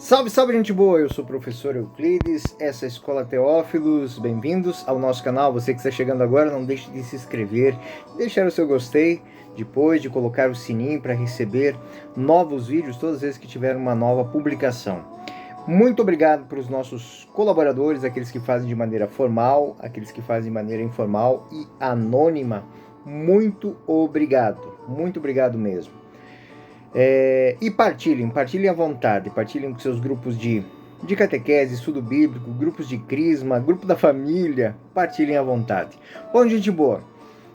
Salve, salve, gente boa! Eu sou o professor Euclides, essa é a Escola Teófilos. Bem-vindos ao nosso canal. Você que está chegando agora, não deixe de se inscrever, deixar o seu gostei, depois de colocar o sininho para receber novos vídeos todas as vezes que tiver uma nova publicação. Muito obrigado para os nossos colaboradores, aqueles que fazem de maneira formal, aqueles que fazem de maneira informal e anônima. Muito obrigado mesmo. E partilhem à vontade, partilhem com seus grupos de catequese, estudo bíblico, grupos de crisma, grupo da família, partilhem à vontade. Bom, gente boa,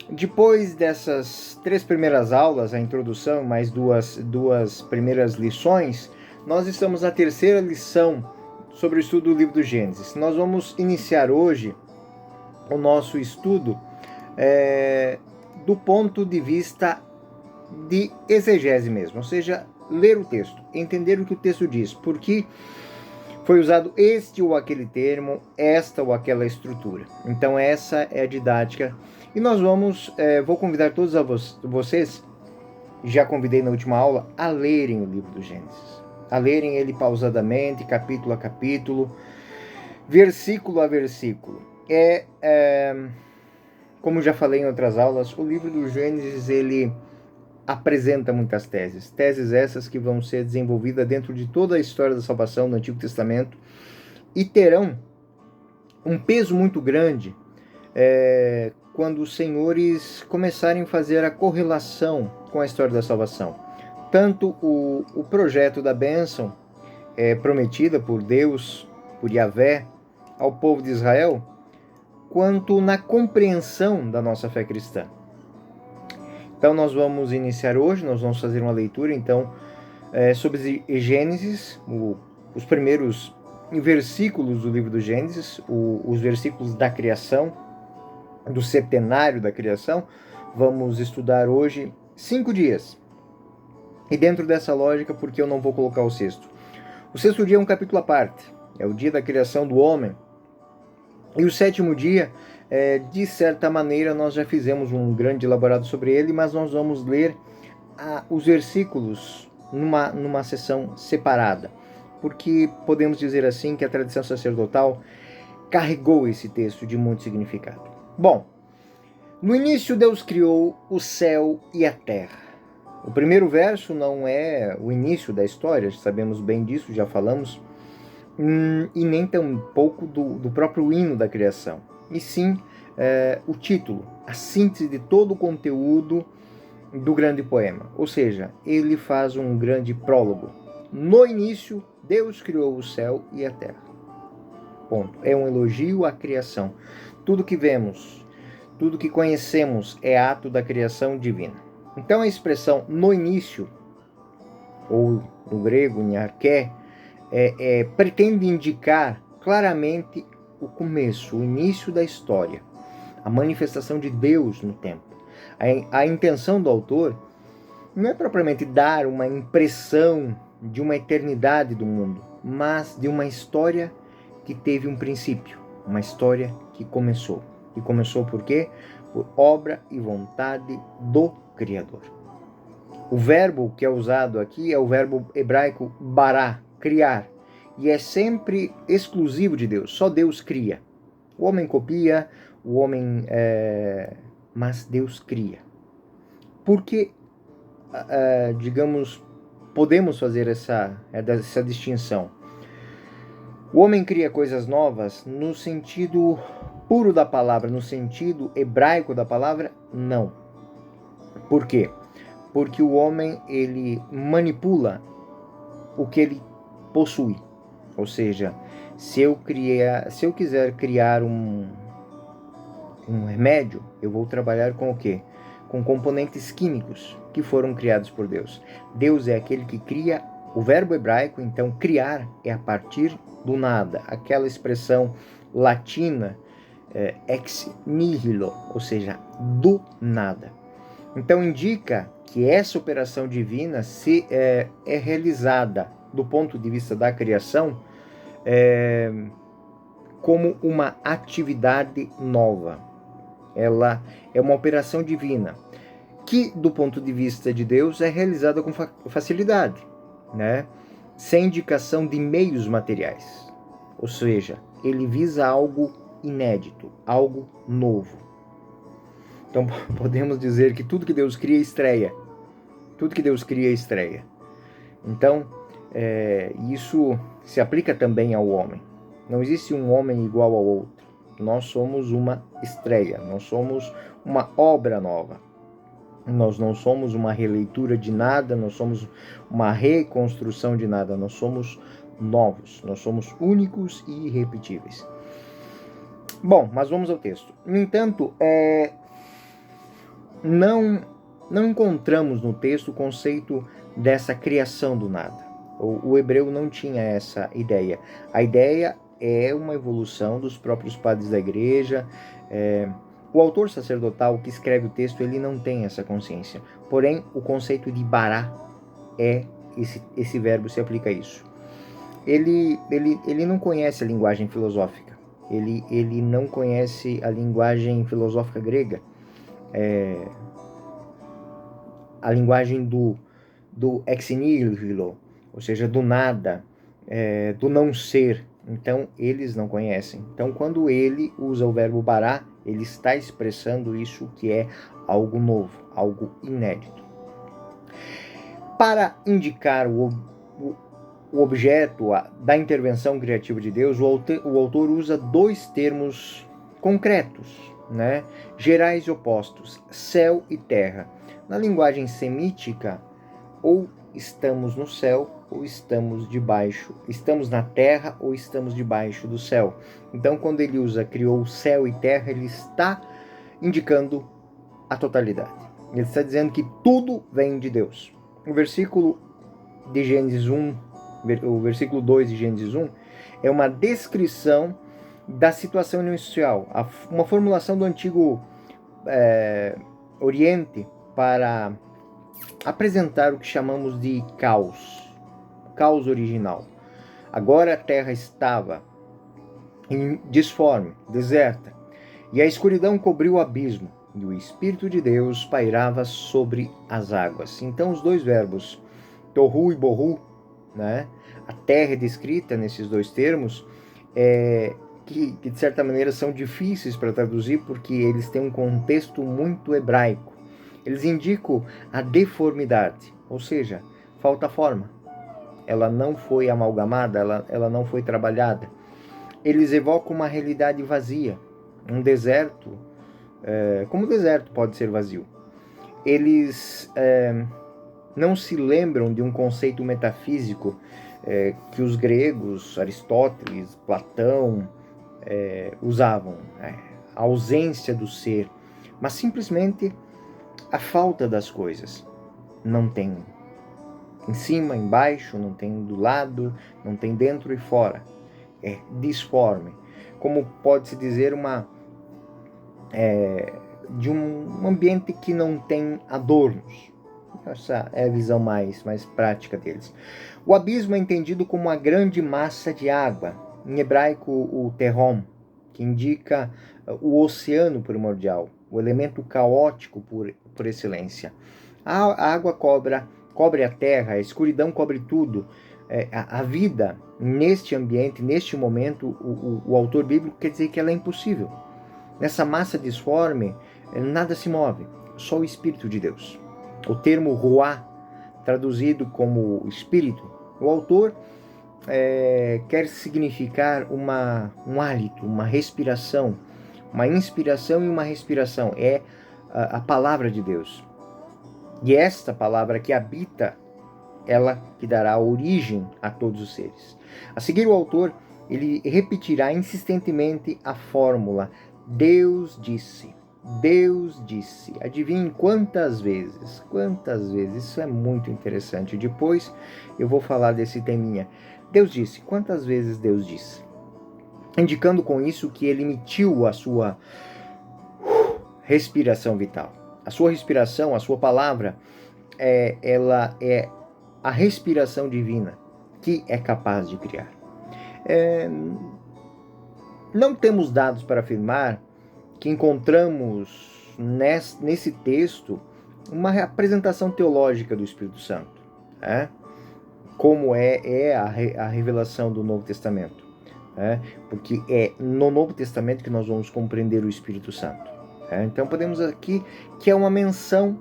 depois dessas 3 primeiras aulas, a introdução, mais duas primeiras lições, nós estamos na 3ª lição sobre o estudo do livro do Gênesis. Nós vamos iniciar hoje o nosso estudo do ponto de vista de exegese mesmo, ou seja, ler o texto, entender o que o texto diz, por que foi usado este ou aquele termo, esta ou aquela estrutura. Então essa é a didática, e nós vou convidar todos vocês, já convidei na última aula, a lerem o livro do Gênesis, a lerem ele pausadamente, capítulo a capítulo, versículo a versículo. Como já falei em outras aulas, o livro do Gênesis, ele apresenta muitas teses essas que vão ser desenvolvidas dentro de toda a história da salvação do Antigo Testamento e terão um peso muito grande quando os senhores começarem a fazer a correlação com a história da salvação. Tanto o projeto da bênção prometida por Deus, por Yahvé, ao povo de Israel, quanto na compreensão da nossa fé cristã. Então nós vamos iniciar hoje, nós vamos fazer uma leitura então sobre Gênesis, os primeiros versículos do livro do Gênesis, os versículos da criação, do centenário da criação. Vamos estudar hoje 5 dias. E dentro dessa lógica, porque eu não vou colocar o sexto? O 6º dia é um capítulo à parte, é o dia da criação do homem. E o 7º dia, de certa maneira, nós já fizemos um grande elaborado sobre ele, mas nós vamos ler os versículos numa sessão separada, porque podemos dizer assim que a tradição sacerdotal carregou esse texto de muito significado. Bom, no início Deus criou o céu e a terra. O primeiro verso não é o início da história, sabemos bem disso, já falamos, e nem tão pouco do próprio hino da criação, e sim o título, a síntese de todo o conteúdo do grande poema, ou seja, ele faz um grande prólogo. No início, Deus criou o céu e a terra. Ponto. É um elogio à criação. Tudo que vemos, tudo que conhecemos é ato da criação divina. Então a expressão no início, ou no grego, em arqué, pretende indicar claramente o começo, o início da história, a manifestação de Deus no tempo. A intenção do autor não é propriamente dar uma impressão de uma eternidade do mundo, mas de uma história que teve um princípio, uma história que começou. E começou por quê? Por obra e vontade do Criador. O verbo que é usado aqui é o verbo hebraico bará, criar, e é sempre exclusivo de Deus, só Deus cria. O homem copia, mas Deus cria. Porque, digamos, podemos fazer essa distinção. O homem cria coisas novas no sentido puro da palavra, no sentido hebraico da palavra, não. Por quê? Porque o homem, ele manipula o que ele possui. Ou seja, se eu quiser criar um remédio, eu vou trabalhar com o quê? Com componentes químicos que foram criados por Deus. Deus é aquele que cria. O verbo hebraico, então, criar, é a partir do nada. Aquela expressão latina, ex nihilo, ou seja, do nada. Então indica que essa operação divina é realizada do ponto de vista da criação como uma atividade nova. Ela é uma operação divina que, do ponto de vista de Deus, é realizada com facilidade, né? sem indicação de meios materiais. Ou seja, ele visa algo inédito, algo novo. Então podemos dizer que tudo que Deus cria estreia. Tudo que Deus cria estreia. Então, isso se aplica também ao homem. Não existe um homem igual ao outro. Nós somos uma estreia, nós somos uma obra nova. Nós não somos uma releitura de nada, nós somos uma reconstrução de nada, nós somos novos, nós somos únicos e irrepetíveis. Bom, mas vamos ao texto. No entanto, não encontramos no texto o conceito dessa criação do nada. O hebreu não tinha essa ideia. A ideia é uma evolução dos próprios padres da igreja. O autor sacerdotal que escreve o texto, ele não tem essa consciência. Porém, o conceito de bará esse verbo se aplica a isso. Ele não conhece a linguagem filosófica. Ele não conhece a linguagem filosófica grega. A linguagem do ex nihilo, ou seja, do nada, do não ser. Então, eles não conhecem. Então, quando ele usa o verbo bará, ele está expressando isso que é algo novo, algo inédito. Para indicar o objeto da intervenção criativa de Deus, o autor usa dois termos concretos, né? Gerais e opostos, céu e terra. Na linguagem semítica, ou estamos no céu ou estamos debaixo, estamos na terra ou estamos debaixo do céu. Então, quando ele usa criou céu e terra, ele está indicando a totalidade. Ele está dizendo que tudo vem de Deus. O versículo de Gênesis 1, o versículo 2 de Gênesis 1, é uma descrição da situação inicial, uma formulação do antigo Oriente para apresentar o que chamamos de caos, caos original. Agora a terra estava disforme, deserta, e a escuridão cobriu o abismo, e o Espírito de Deus pairava sobre as águas. Então os dois verbos, tohu e bohu, né? A terra é descrita nesses dois termos, que de certa maneira são difíceis para traduzir, porque eles têm um contexto muito hebraico. Eles indicam a deformidade, ou seja, falta forma. Ela não foi amalgamada, ela não foi trabalhada. Eles evocam uma realidade vazia, um deserto, como o deserto pode ser vazio. Eles não se lembram de um conceito metafísico que os gregos, Aristóteles, Platão, usavam, a ausência do ser, mas simplesmente a falta das coisas. Não tem em cima, embaixo, não tem do lado, não tem dentro e fora. É disforme. Como pode-se dizer de um ambiente que não tem adornos. Essa é a visão mais prática deles. O abismo é entendido como uma grande massa de água. Em hebraico, o terrom, que indica o oceano primordial, o elemento caótico por excelência. A água cobre a terra, a escuridão cobre tudo. A vida neste ambiente, neste momento, o autor bíblico quer dizer que ela é impossível. Nessa massa disforme, nada se move, só o Espírito de Deus. O termo ruá, traduzido como espírito, o autor quer significar um hálito, uma respiração, uma inspiração e uma respiração. É a palavra de Deus. E esta palavra que habita, ela que dará origem a todos os seres. A seguir, o autor ele repetirá insistentemente a fórmula: Deus disse. Deus disse. Adivinhem quantas vezes? Quantas vezes? Isso é muito interessante. Depois eu vou falar desse teminha. Deus disse. Quantas vezes Deus disse? Indicando com isso que ele emitiu a sua respiração vital. A sua respiração, a sua palavra, ela é a respiração divina que é capaz de criar. Não temos dados para afirmar que encontramos nesse texto uma apresentação teológica do Espírito Santo. como a revelação do Novo Testamento. Porque é no Novo Testamento que nós vamos compreender o Espírito Santo. Então podemos aqui que é uma menção,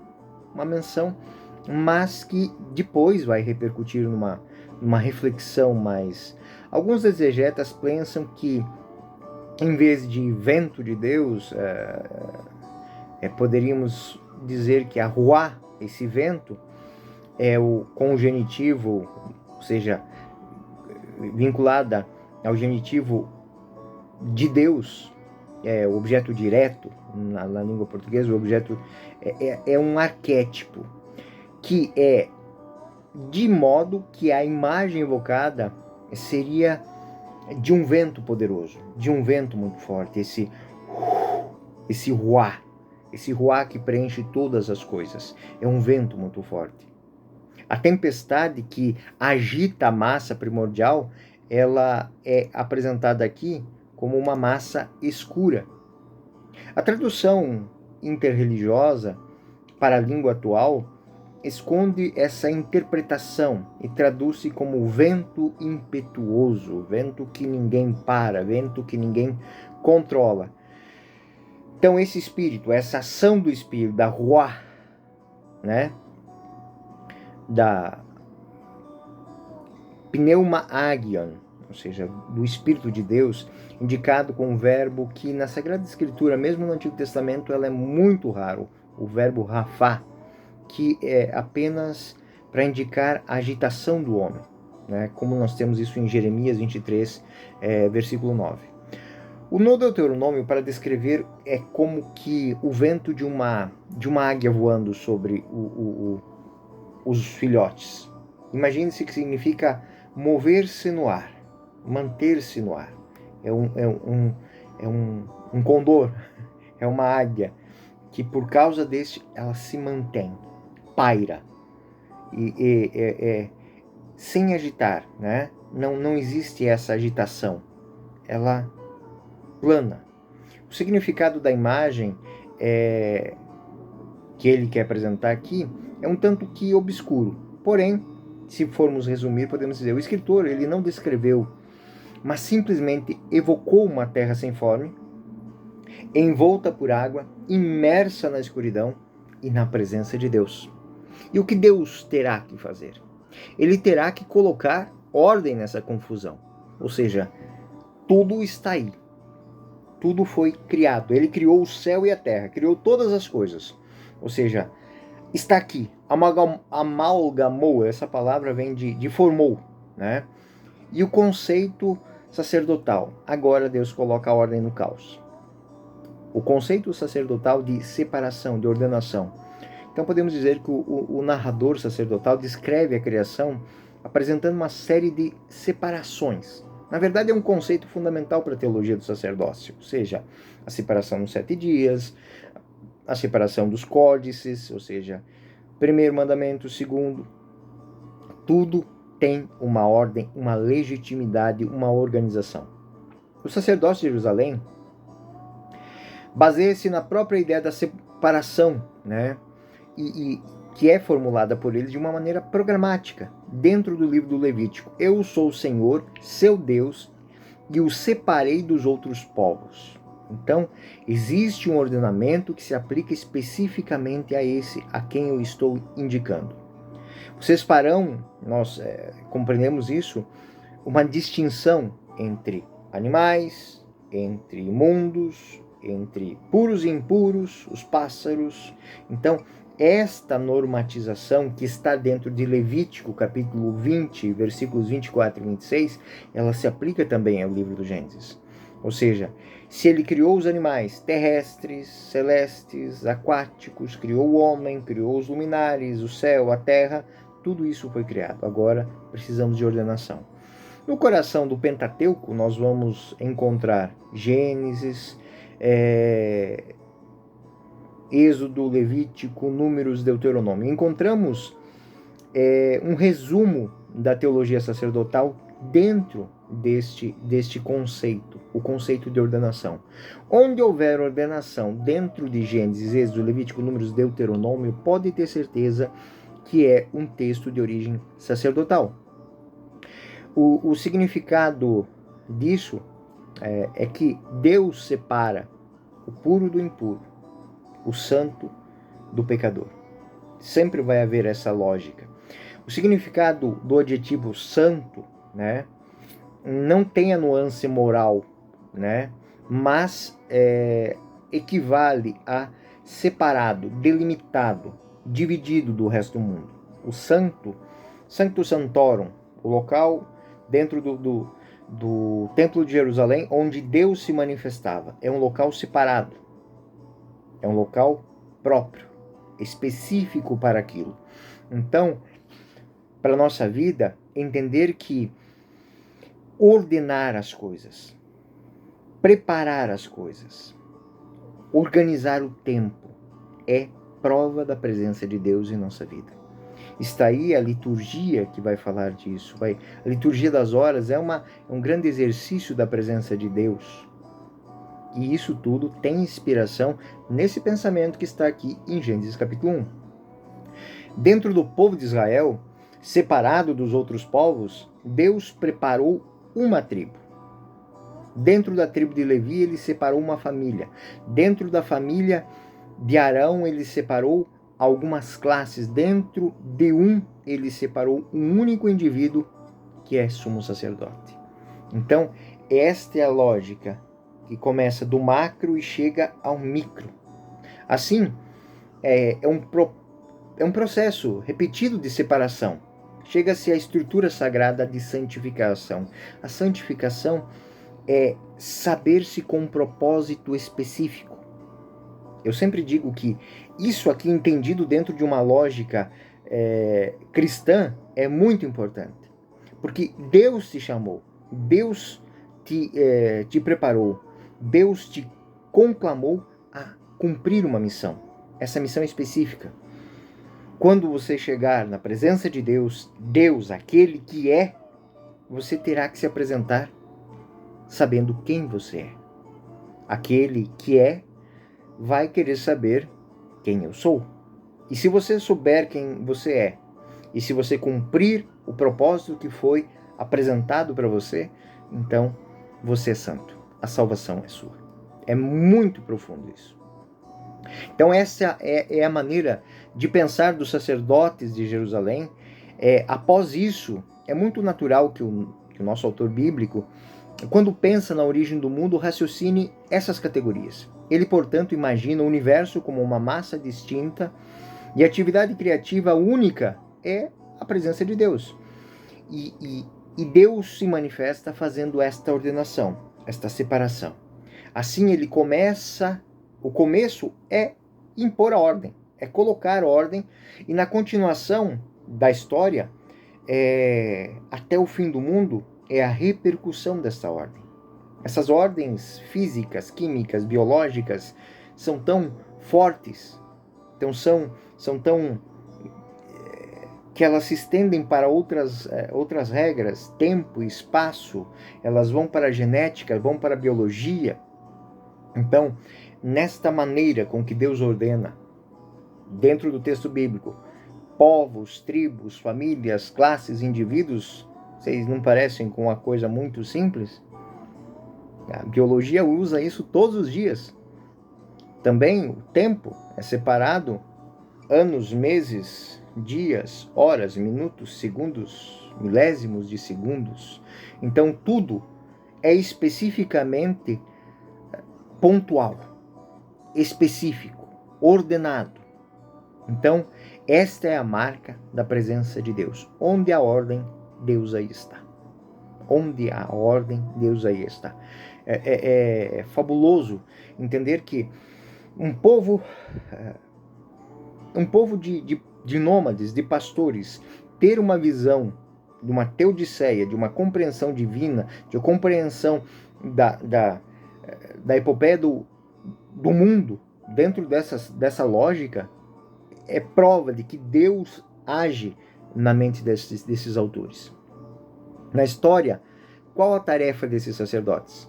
mas que depois vai repercutir numa reflexão mais. Alguns exegetas pensam que em vez de vento de Deus, poderíamos dizer que a ruá, esse vento, é o congenitivo, ou seja, vinculada ao genitivo de Deus, é o objeto direto, na língua portuguesa, o objeto é um arquétipo, que é de modo que a imagem evocada seria de um vento poderoso, de um vento muito forte, esse ruá que preenche todas as coisas, é um vento muito forte. A tempestade que agita a massa primordial, ela é apresentada aqui como uma massa escura. A tradução interreligiosa para a língua atual esconde essa interpretação e traduz-se como vento impetuoso, vento que ninguém para, vento que ninguém controla. Então esse espírito, essa ação do espírito, da ruá, da pneuma agion, ou seja, do Espírito de Deus, indicado com um verbo que na Sagrada Escritura, mesmo no Antigo Testamento, ela é muito raro, o verbo rafá, que é apenas para indicar a agitação do homem, como nós temos isso em Jeremias 23, versículo 9. O no Deuteronômio, para descrever, é como que o vento de uma águia voando sobre os filhotes. Imagine-se que significa mover-se no ar, manter-se no ar. É um condor, é uma águia, que por causa deste, ela se mantém, paira, sem agitar, Não existe essa agitação, ela plana. O significado da imagem que ele quer apresentar aqui é um tanto que obscuro. Porém, se formos resumir, podemos dizer, o escritor ele não descreveu, mas simplesmente evocou uma terra sem forma, envolta por água, imersa na escuridão e na presença de Deus. E o que Deus terá que fazer? Ele terá que colocar ordem nessa confusão. Ou seja, tudo está aí. Tudo foi criado. Ele criou o céu e a terra, criou todas as coisas. Ou seja, está aqui, amalgamou, essa palavra vem de formou, E o conceito sacerdotal, agora Deus coloca a ordem no caos. O conceito sacerdotal de separação, de ordenação. Então podemos dizer que o narrador sacerdotal descreve a criação apresentando uma série de separações. Na verdade é um conceito fundamental para a teologia do sacerdócio, ou seja, a separação nos 7 dias, a separação dos códices, ou seja, primeiro mandamento, segundo, tudo tem uma ordem, uma legitimidade, uma organização. O sacerdócio de Jerusalém baseia-se na própria ideia da separação, e que é formulada por ele de uma maneira programática, dentro do livro do Levítico. Eu sou o Senhor, seu Deus, e o separei dos outros povos. Então, existe um ordenamento que se aplica especificamente a quem eu estou indicando. Vocês farão, nós compreendemos isso, uma distinção entre animais, entre imundos, entre puros e impuros, os pássaros. Então, esta normatização que está dentro de Levítico, capítulo 20, versículos 24 e 26, ela se aplica também ao livro do Gênesis. Ou seja, se ele criou os animais terrestres, celestes, aquáticos, criou o homem, criou os luminares, o céu, a terra, tudo isso foi criado. Agora precisamos de ordenação. No coração do Pentateuco, nós vamos encontrar Gênesis, Êxodo, Levítico, Números, Deuteronômio. Encontramos um resumo da teologia sacerdotal dentro deste conceito, o conceito de ordenação. Onde houver ordenação dentro de Gênesis, Êxodo, Levítico, Números, Deuteronômio, pode ter certeza que é um texto de origem sacerdotal. O significado disso é que Deus separa o puro do impuro, o santo do pecador. Sempre vai haver essa lógica. O significado do adjetivo santo, né, não tem a nuance moral, né, mas equivale a separado, delimitado, dividido do resto do mundo. O santo, Sanctum Sanctorum, o local dentro do Templo de Jerusalém onde Deus se manifestava, é um local separado, é um local próprio, específico para aquilo. Então, para a nossa vida, entender que ordenar as coisas, preparar as coisas, organizar o tempo é prova da presença de Deus em nossa vida. Está aí a liturgia que vai falar disso. A liturgia das horas é um grande exercício da presença de Deus. E isso tudo tem inspiração nesse pensamento que está aqui em Gênesis capítulo 1. Dentro do povo de Israel, separado dos outros povos, Deus preparou uma tribo. Dentro da tribo de Levi, ele separou uma família. Dentro da família de Arão, ele separou algumas classes. Dentro de ele separou um único indivíduo, que é sumo sacerdote. Então, esta é a lógica que começa do macro e chega ao micro. Assim, é um processo repetido de separação. Chega-se à estrutura sagrada de santificação. A santificação é saber-se com um propósito específico. Eu sempre digo que isso aqui, entendido dentro de uma lógica cristã, é muito importante. Porque Deus te chamou, Deus te preparou, Deus te conclamou a cumprir uma missão. Essa missão específica. Quando você chegar na presença de Deus, Deus, aquele que é, você terá que se apresentar sabendo quem você é. Aquele que é vai querer saber quem eu sou. E se você souber quem você é, e se você cumprir o propósito que foi apresentado para você, então você é santo. A salvação é sua. É muito profundo isso. Então essa é a maneira de pensar dos sacerdotes de Jerusalém. Após isso, é muito natural que o nosso autor bíblico, quando pensa na origem do mundo, raciocine essas categorias. Ele, portanto, imagina o universo como uma massa distinta e a atividade criativa única é a presença de Deus. E Deus se manifesta fazendo esta ordenação, esta separação. Assim ele começa, o começo é impor a ordem, é colocar ordem, e na continuação da história, até o fim do mundo, é a repercussão dessa ordem. Essas ordens físicas, químicas, biológicas são tão fortes, então são tão que elas se estendem para outras regras, tempo, espaço, elas vão para a genética, vão para a biologia. Então, nesta maneira com que Deus ordena, dentro do texto bíblico, povos, tribos, famílias, classes, indivíduos, vocês não parecem com uma coisa muito simples? A biologia usa isso todos os dias. Também o tempo é separado, anos, meses, dias, horas, minutos, segundos, milésimos de segundos. Então tudo é especificamente pontual, específico, ordenado. Então esta é a marca da presença de Deus. Onde há ordem, Deus aí está. Onde há ordem, Deus aí está. É fabuloso entender que um povo de nômades, de pastores, ter uma visão de uma teodiceia, de uma compreensão divina, de uma compreensão da epopeia do mundo, dentro dessa lógica, é prova de que Deus age na mente desses autores. Na história, qual a tarefa desses sacerdotes?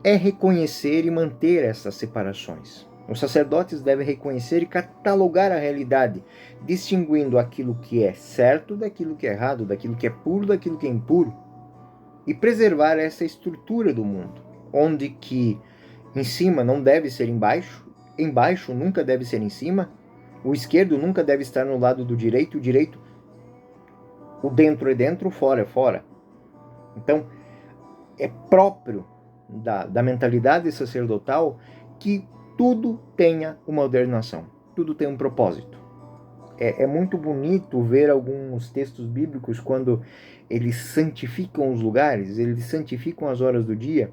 É reconhecer e manter essas separações. Os sacerdotes devem reconhecer e catalogar a realidade, distinguindo aquilo que é certo daquilo que é errado, daquilo que é puro daquilo que é impuro. e preservar essa estrutura do mundo, onde que em cima não deve ser embaixo nunca deve ser em cima, o esquerdo nunca deve estar no lado do direito, o direito, o dentro é dentro, o fora é fora. Então, é próprio da mentalidade sacerdotal que tudo tenha uma ordenação, tudo tem um propósito. É muito bonito ver alguns textos bíblicos quando eles santificam os lugares, eles santificam as horas do dia,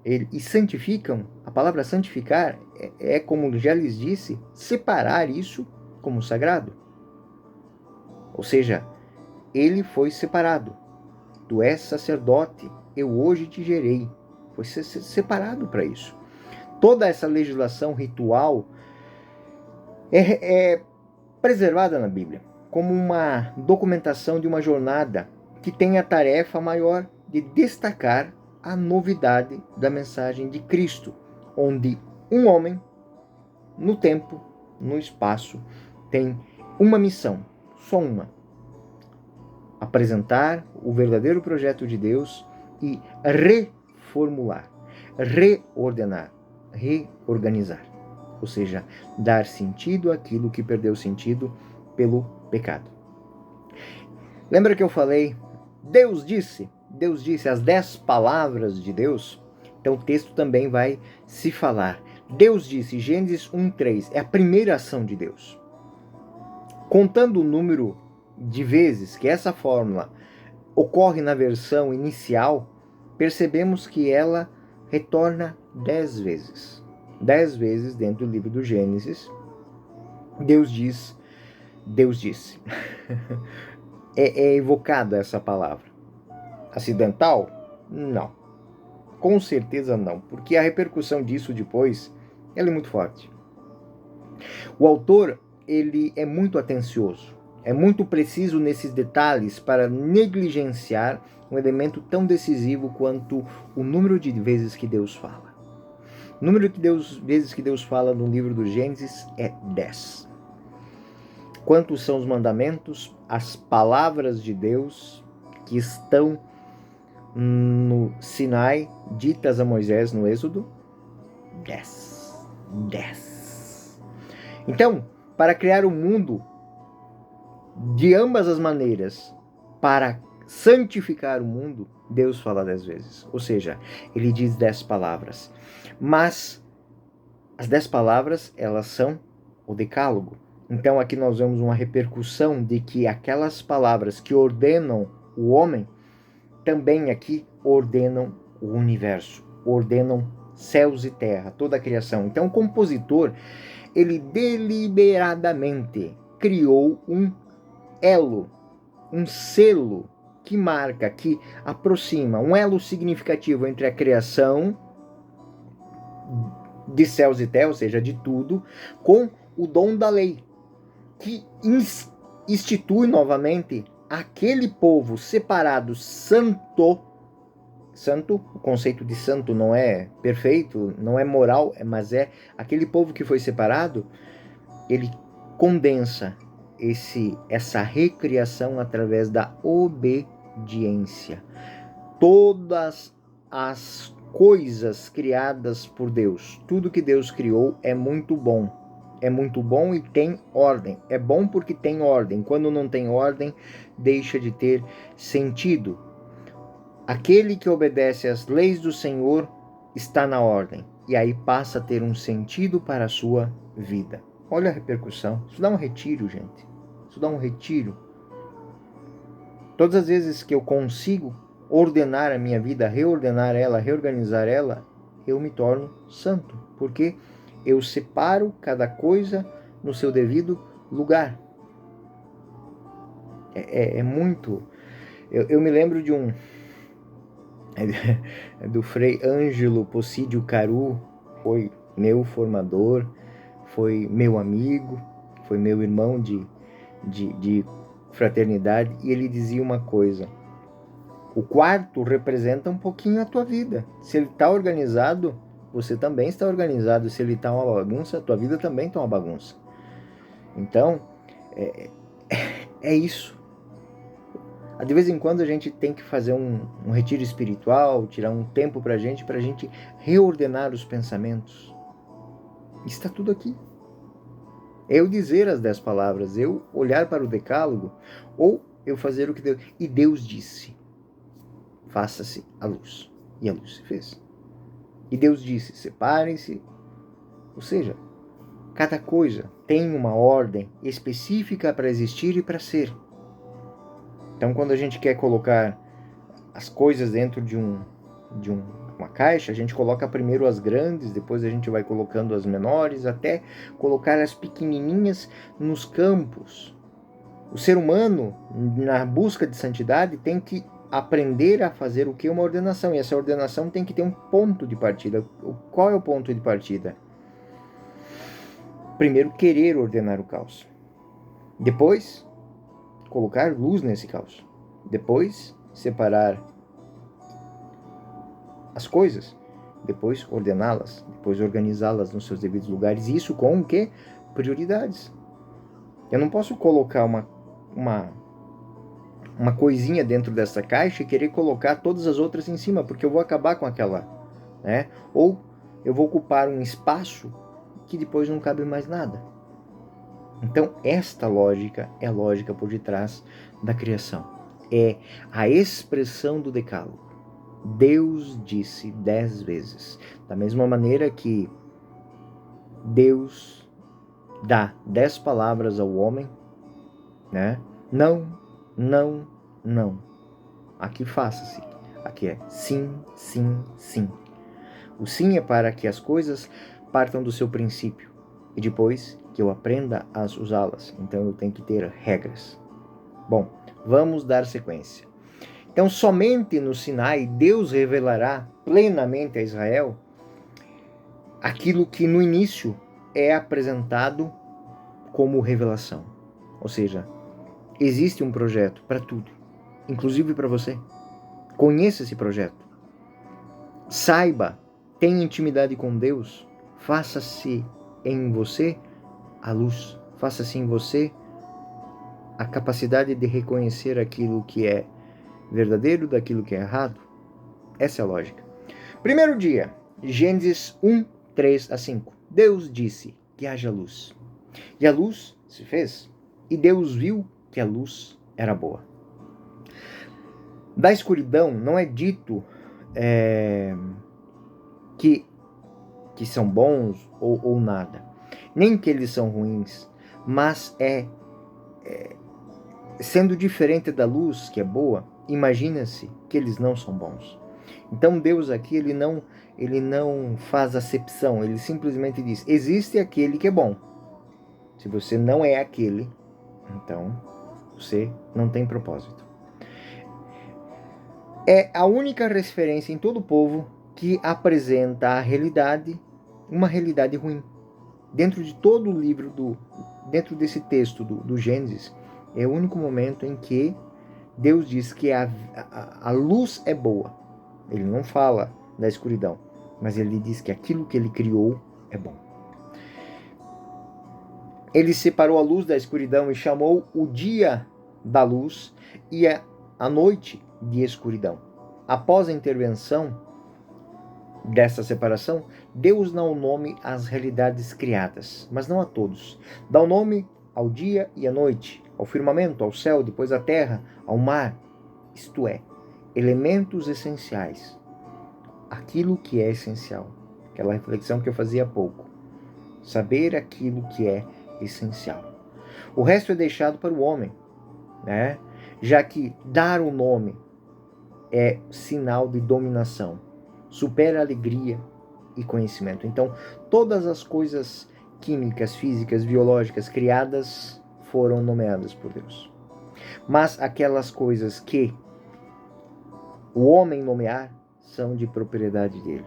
e santificam, a palavra santificar como já lhes disse, separar isso como sagrado. Ou seja, ele foi separado. Tu és sacerdote, eu hoje te gerei. Foi separado para isso. Toda essa legislação ritual é preservada na Bíblia como uma documentação de uma jornada que tem a tarefa maior de destacar a novidade da mensagem de Cristo, onde um homem, no tempo, no espaço, tem uma missão, só uma: apresentar o verdadeiro projeto de Deus e reformular, reordenar, reorganizar. Ou seja, dar sentido àquilo que perdeu sentido pelo pecado. Lembra que eu falei, Deus disse as 10 palavras de Deus? Então o texto também vai se falar. Deus disse, Gênesis 1:3, é a primeira ação de Deus. Contando o número de vezes que essa fórmula ocorre na versão inicial, percebemos que ela retorna 10 vezes. 10 vezes dentro do livro do Gênesis, Deus diz, Deus disse. É evocada essa palavra. Acidental? Não. Com certeza não, porque a repercussão disso depois ela é muito forte. O autor, ele é muito atencioso, é muito preciso nesses detalhes para negligenciar um elemento tão decisivo quanto o número de vezes que Deus fala. O número de vezes que Deus fala no livro do Gênesis é 10. Quantos são os mandamentos, as palavras de Deus que estão no Sinai, ditas a Moisés no Êxodo? 10. 10. Então, para criar o mundo de ambas as maneiras, para santificar o mundo, Deus fala 10 vezes. Ou seja, ele diz 10 palavras. Mas as 10 palavras, elas são o decálogo. Então aqui nós vemos uma repercussão de que aquelas palavras que ordenam o homem, também aqui ordenam o universo, ordenam céus e terra, toda a criação. Então o compositor, ele deliberadamente criou um elo, um selo que marca, que aproxima, um elo significativo entre a criação de céus e terra, ou seja, de tudo, com o dom da lei, que institui novamente aquele povo separado, santo, o conceito de santo não é perfeito, não é moral, mas é aquele povo que foi separado, ele condensa essa recriação através da obediência. Todas as coisas criadas por Deus, tudo que Deus criou é muito bom. É muito bom e tem ordem. É bom porque tem ordem. Quando não tem ordem, deixa de ter sentido. Aquele que obedece às leis do Senhor está na ordem. E aí passa a ter um sentido para a sua vida. Olha a repercussão. Isso dá um retiro, gente. Isso dá um retiro. Todas as vezes que eu consigo ordenar a minha vida, reordenar ela, reorganizar ela, eu me torno santo. Porque eu separo cada coisa no seu devido lugar. É muito... Eu me lembro de do Frei Ângelo Possídio Caru, foi meu formador, foi meu amigo, foi meu irmão de fraternidade, e ele dizia uma coisa: o quarto representa um pouquinho a tua vida. Se ele está organizado, você também está organizado. Se ele está uma bagunça, a tua vida também está uma bagunça. Então, é isso. De vez em quando a gente tem que fazer um retiro espiritual, tirar um tempo para a gente reordenar os pensamentos. Está tudo aqui. Eu dizer as 10 palavras, eu olhar para o decálogo, ou eu fazer o que Deus... E Deus disse, faça-se a luz. E a luz se fez. E Deus disse, separem-se. Ou seja, cada coisa tem uma ordem específica para existir e para ser. Então, quando a gente quer colocar as coisas dentro de uma caixa, a gente coloca primeiro as grandes, depois a gente vai colocando as menores, até colocar as pequenininhas nos campos. O ser humano, na busca de santidade, tem que aprender a fazer o que? Uma ordenação. E essa ordenação tem que ter um ponto de partida. Qual é o ponto de partida? Primeiro, querer ordenar o caos. Depois, colocar luz nesse caos. Depois, separar as coisas. Depois, ordená-las. Depois, organizá-las nos seus devidos lugares. Isso com o quê? Prioridades. Eu não posso colocar uma coisinha dentro dessa caixa e querer colocar todas as outras em cima, porque eu vou acabar com aquela, né? Ou eu vou ocupar um espaço que depois não cabe mais nada. Então, esta lógica é a lógica por detrás da criação. É a expressão do decálogo. Deus disse 10 vezes. Da mesma maneira que Deus dá 10 palavras ao homem, né? Não, não, não. Aqui faça-se. Aqui é sim, sim, sim. O sim é para que as coisas partam do seu princípio e depois que eu aprenda a usá-las. Então eu tenho que ter regras. Bom, vamos dar sequência. Então somente no Sinai Deus revelará plenamente a Israel aquilo que no início é apresentado como revelação. Ou seja, existe um projeto para tudo, inclusive para você. Conheça esse projeto. Saiba, tenha intimidade com Deus. Faça-se em você a luz. Faça-se em você a capacidade de reconhecer aquilo que é verdadeiro daquilo que é errado. Essa é a lógica. Primeiro dia, Gênesis 1, 3 a 5. Deus disse que haja luz. E a luz se fez. E Deus viu que a luz era boa. Da escuridão não é dito que são bons ou nada. Nem que eles são ruins. Mas sendo diferente da luz, que é boa, imagina-se que eles não são bons. Então Deus aqui, ele não faz acepção. Ele simplesmente diz, existe aquele que é bom. Se você não é aquele, então você não tem propósito. É a única referência em todo o povo que apresenta a realidade, uma realidade ruim. Dentro de todo o livro, dentro desse texto do Gênesis, é o único momento em que Deus diz que a luz é boa. Ele não fala da escuridão, mas ele diz que aquilo que ele criou é bom. Ele separou a luz da escuridão e chamou o dia da luz e a noite de escuridão. Após a intervenção dessa separação, Deus dá o nome às realidades criadas, mas não a todos. Dá o nome ao dia e à noite, ao firmamento, ao céu, depois à terra, ao mar, isto é, elementos essenciais. Aquilo que é essencial. Aquela reflexão que eu fazia há pouco. Saber aquilo que é essencial. O resto é deixado para o homem, né? Já que dar o nome é sinal de dominação, supera alegria e conhecimento. Então, todas as coisas químicas, físicas, biológicas criadas foram nomeadas por Deus. Mas aquelas coisas que o homem nomear são de propriedade dele.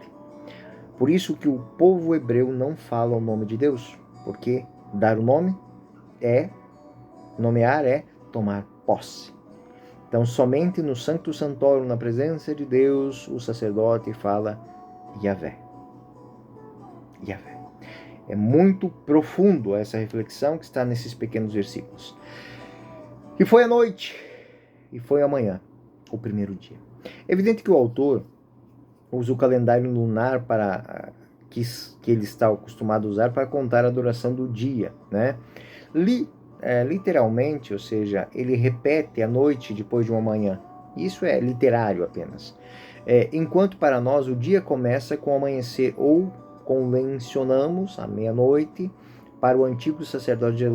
Por isso que o povo hebreu não fala o nome de Deus, porque dar o nome nomear é tomar posse. Então, somente no Sancto Santorum, na presença de Deus, o sacerdote fala Yahvé. Yahvé. É muito profundo essa reflexão que está nesses pequenos versículos. E foi a noite, e foi amanhã, o primeiro dia. É evidente que o autor usa o calendário lunar para que ele está acostumado a usar para contar a duração do dia, né? Literalmente, ou seja, ele repete a noite depois de uma manhã. Isso é literário apenas. Enquanto para nós o dia começa com o amanhecer, ou convencionamos a meia-noite. Para o antigo sacerdote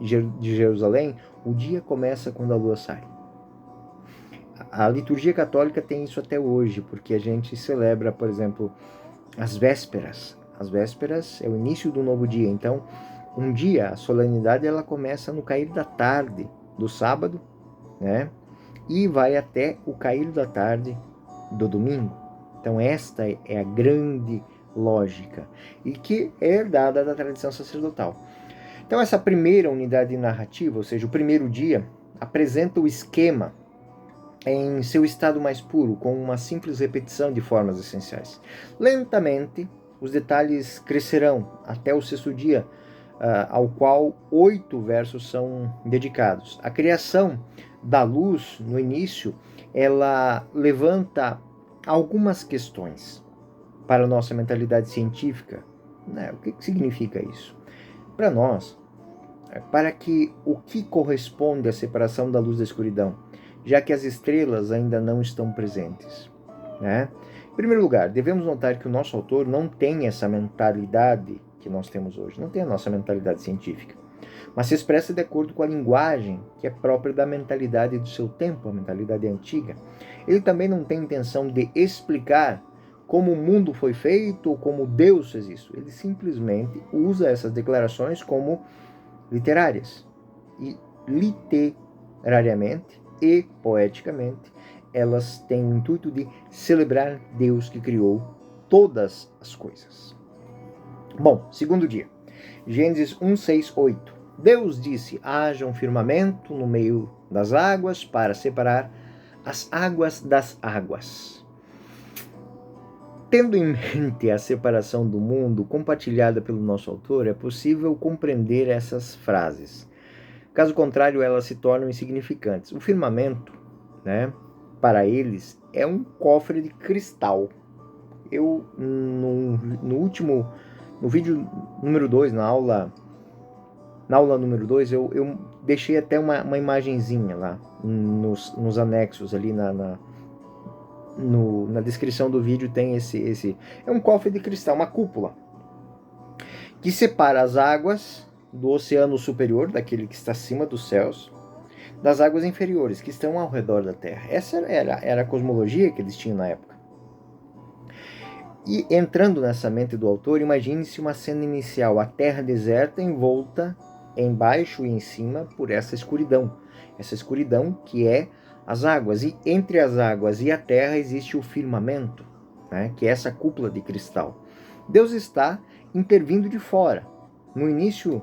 de Jerusalém, o dia começa quando a lua sai. A liturgia católica tem isso até hoje, porque a gente celebra, por exemplo, as vésperas. As vésperas é o início do novo dia. Então, um dia, a solenidade, ela começa no cair da tarde do sábado, né? E vai até o cair da tarde do domingo. Então, esta é a grande lógica e que é herdada da tradição sacerdotal. Então, essa primeira unidade narrativa, ou seja, o primeiro dia, apresenta o esquema em seu estado mais puro, com uma simples repetição de formas essenciais. Lentamente, os detalhes crescerão até o sexto dia, ao qual 8 versos são dedicados. A criação da luz, no início, ela levanta algumas questões para a nossa mentalidade científica. Né? O que significa isso? Para nós, para que o que corresponde à separação da luz da escuridão, já que as estrelas ainda não estão presentes, né? Em primeiro lugar, devemos notar que o nosso autor não tem essa mentalidade que nós temos hoje, não tem a nossa mentalidade científica, mas se expressa de acordo com a linguagem que é própria da mentalidade do seu tempo, a mentalidade antiga. Ele também não tem intenção de explicar como o mundo foi feito ou como Deus fez isso. Ele simplesmente usa essas declarações como literárias. E literariamente e poeticamente, elas têm o intuito de celebrar Deus que criou todas as coisas. Bom, segundo dia. Gênesis 1, 6, 8. Deus disse: haja um firmamento no meio das águas para separar as águas das águas. Tendo em mente a separação do mundo compartilhada pelo nosso autor, é possível compreender essas frases. Caso contrário, elas se tornam insignificantes. O firmamento, né, para eles, é um cofre de cristal. Eu, no vídeo número 2, na aula número 2, eu deixei até uma imagenzinha lá, nos anexos ali na descrição do vídeo tem esse. É um cofre de cristal, uma cúpula, que separa as águas do oceano superior, daquele que está acima dos céus, das águas inferiores, que estão ao redor da Terra. Essa era a cosmologia que eles tinham na época. E entrando nessa mente do autor, imagine-se uma cena inicial, a Terra deserta, envolta embaixo e em cima por essa escuridão que é as águas. E entre as águas e a Terra existe o firmamento, né, que é essa cúpula de cristal. Deus está intervindo de fora. No início,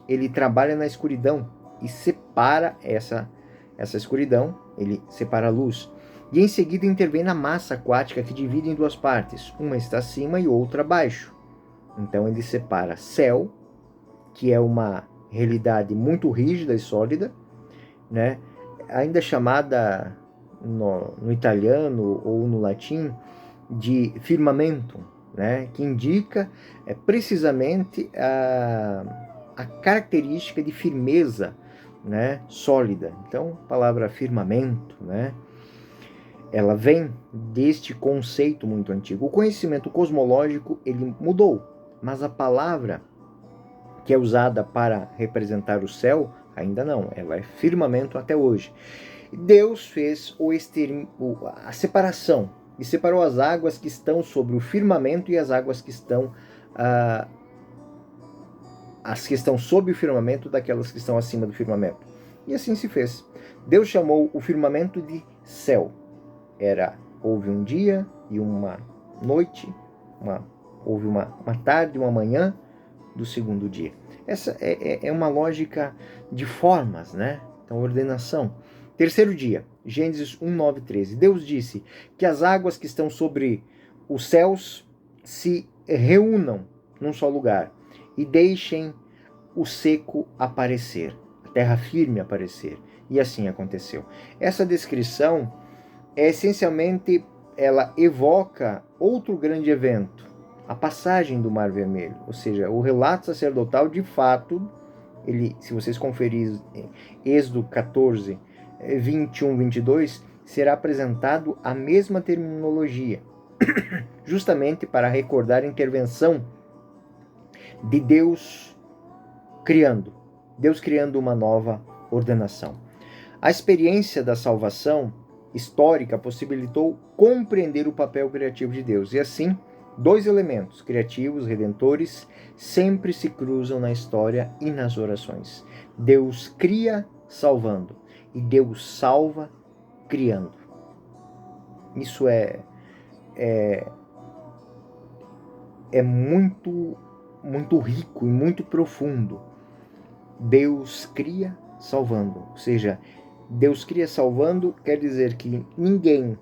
ele trabalha na escuridão e separa essa escuridão, ele separa a luz. E em seguida intervém na massa aquática que divide em duas partes. Uma está acima e outra abaixo. Então ele separa céu, que é uma realidade muito rígida e sólida, né? Ainda chamada no italiano ou no latim de firmamento, né? Que indica precisamente a característica de firmeza, né, sólida. Então, a palavra firmamento, né, ela vem deste conceito muito antigo. O conhecimento cosmológico, ele mudou, mas a palavra que é usada para representar o céu, ainda não. Ela é firmamento até hoje. Deus fez a separação e separou as águas que estão sobre o firmamento e as águas que estão sob o firmamento daquelas que estão acima do firmamento. E assim se fez. Deus chamou o firmamento de céu. Houve um dia e uma noite, houve uma tarde, uma manhã do segundo dia. Essa é uma lógica de formas, né? Então, ordenação. Terceiro dia, Gênesis 1, 9, 13. Deus disse que as águas que estão sobre os céus se reúnam num só lugar e deixem o seco aparecer, a terra firme aparecer. E assim aconteceu. Essa descrição é essencialmente, ela evoca outro grande evento, a passagem do Mar Vermelho, ou seja, o relato sacerdotal de fato, ele, se vocês conferirem Êxodo 14, 21, 22, será apresentado a mesma terminologia, justamente para recordar a intervenção de Deus criando uma nova ordenação. A experiência da salvação histórica possibilitou compreender o papel criativo de Deus. E assim, dois elementos, criativos, redentores, sempre se cruzam na história e nas orações. Deus cria salvando e Deus salva criando. Isso é muito, muito rico e muito profundo. Deus cria salvando, ou seja, Deus cria salvando quer dizer que ninguém,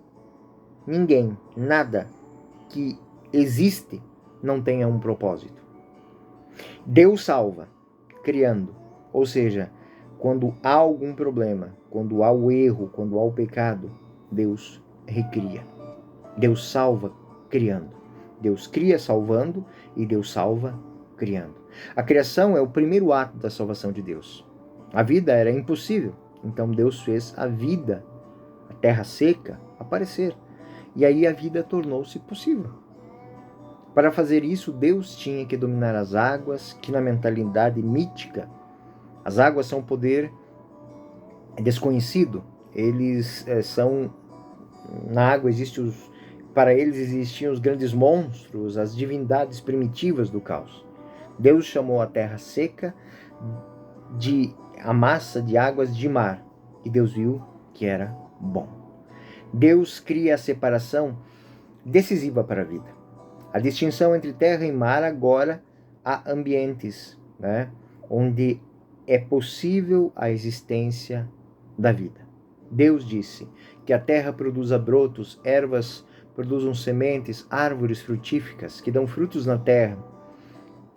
nada que existe não tenha um propósito. Deus salva criando, ou seja, quando há algum problema, quando há o erro, quando há o pecado, Deus recria. Deus salva criando. Deus cria salvando e Deus salva criando. A criação é o primeiro ato da salvação de Deus. A vida era impossível, então Deus fez a vida, a terra seca, aparecer. E aí a vida tornou-se possível. Para fazer isso, Deus tinha que dominar as águas, que na mentalidade mítica, as águas são um poder desconhecido. Eles são, na água para eles existiam os grandes monstros, as divindades primitivas do caos. Deus chamou a terra seca de a massa de águas de mar, e Deus viu que era bom. Deus cria a separação decisiva para a vida. A distinção entre terra e mar, agora há ambientes, onde é possível a existência da vida. Deus disse que a terra produza brotos, ervas produzam sementes, árvores frutíficas que dão frutos na terra,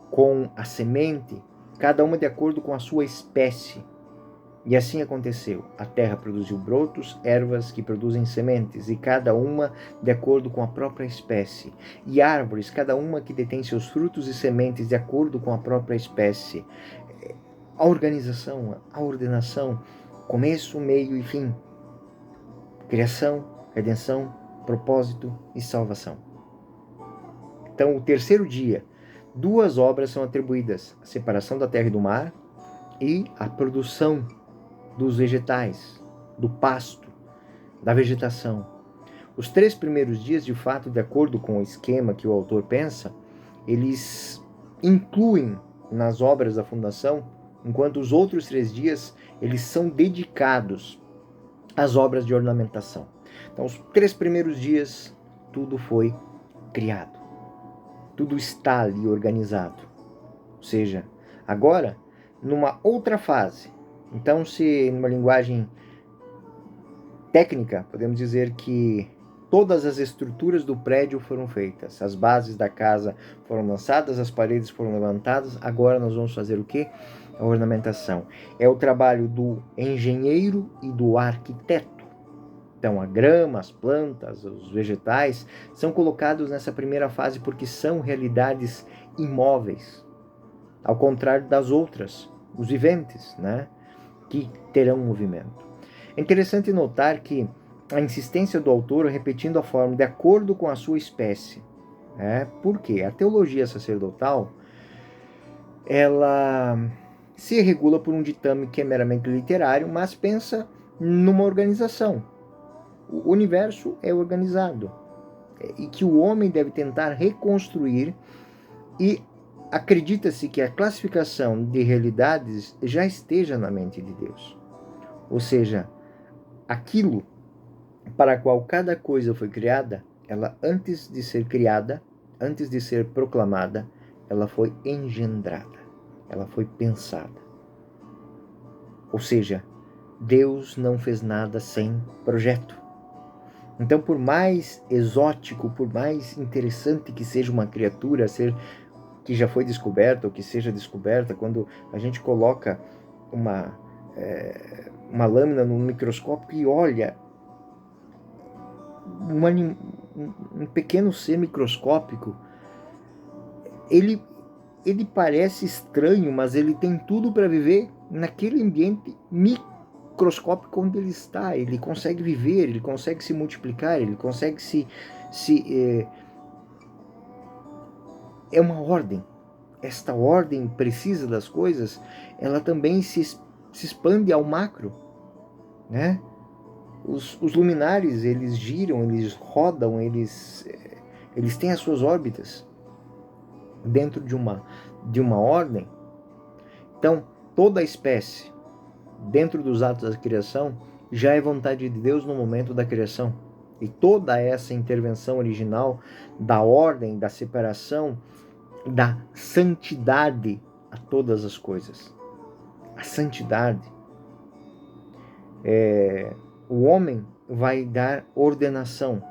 com a semente, cada uma de acordo com a sua espécie. E assim aconteceu. A terra produziu brotos, ervas que produzem sementes, e cada uma de acordo com a própria espécie. E árvores, cada uma que detém seus frutos e sementes de acordo com a própria espécie. A organização, a ordenação, começo, meio e fim. Criação, redenção, propósito e salvação. Então, o terceiro dia, duas obras são atribuídas: a separação da terra e do mar e a produção dos vegetais, do pasto, da vegetação. Os 3 primeiros dias, de fato, de acordo com o esquema que o autor pensa, eles incluem nas obras da fundação, enquanto os outros 3 dias, eles são dedicados às obras de ornamentação. Então, os 3 primeiros dias, tudo foi criado. Tudo está ali organizado. Ou seja, agora, numa outra fase. Então, se numa linguagem técnica, podemos dizer que todas as estruturas do prédio foram feitas, as bases da casa foram lançadas, as paredes foram levantadas, agora nós vamos fazer o quê? A ornamentação. É o trabalho do engenheiro e do arquiteto. Então, a grama, as plantas, os vegetais são colocados nessa primeira fase porque são realidades imóveis, ao contrário das outras, os viventes, que terão movimento. É interessante notar que a insistência do autor repetindo a forma de acordo com a sua espécie. Por quê? A teologia sacerdotal, ela se regula por um ditame que é meramente literário, mas pensa numa organização. O universo é organizado e que o homem deve tentar reconstruir, e acredita-se que a classificação de realidades já esteja na mente de Deus. Ou seja, aquilo para a qual cada coisa foi criada, ela antes de ser criada, antes de ser proclamada, ela foi engendrada, ela foi pensada. Ou seja, Deus não fez nada sem projeto. Então, por mais exótico, por mais interessante que seja uma criatura, que já foi descoberta ou que seja descoberta, quando a gente coloca uma uma lâmina no microscópio e olha um pequeno ser microscópico, ele parece estranho, mas ele tem tudo para viver naquele ambiente microscópico onde ele está. Ele consegue viver, ele consegue se multiplicar, ele consegue é uma ordem. Esta ordem precisa das coisas, ela também se expande ao macro, né? Os luminares, eles giram, eles rodam, eles têm as suas órbitas dentro de uma ordem. Então, toda a espécie, dentro dos atos da criação, já é vontade de Deus no momento da criação. E toda essa intervenção original da ordem, da separação, da santidade a todas as coisas. A santidade. O homem vai dar ordenação.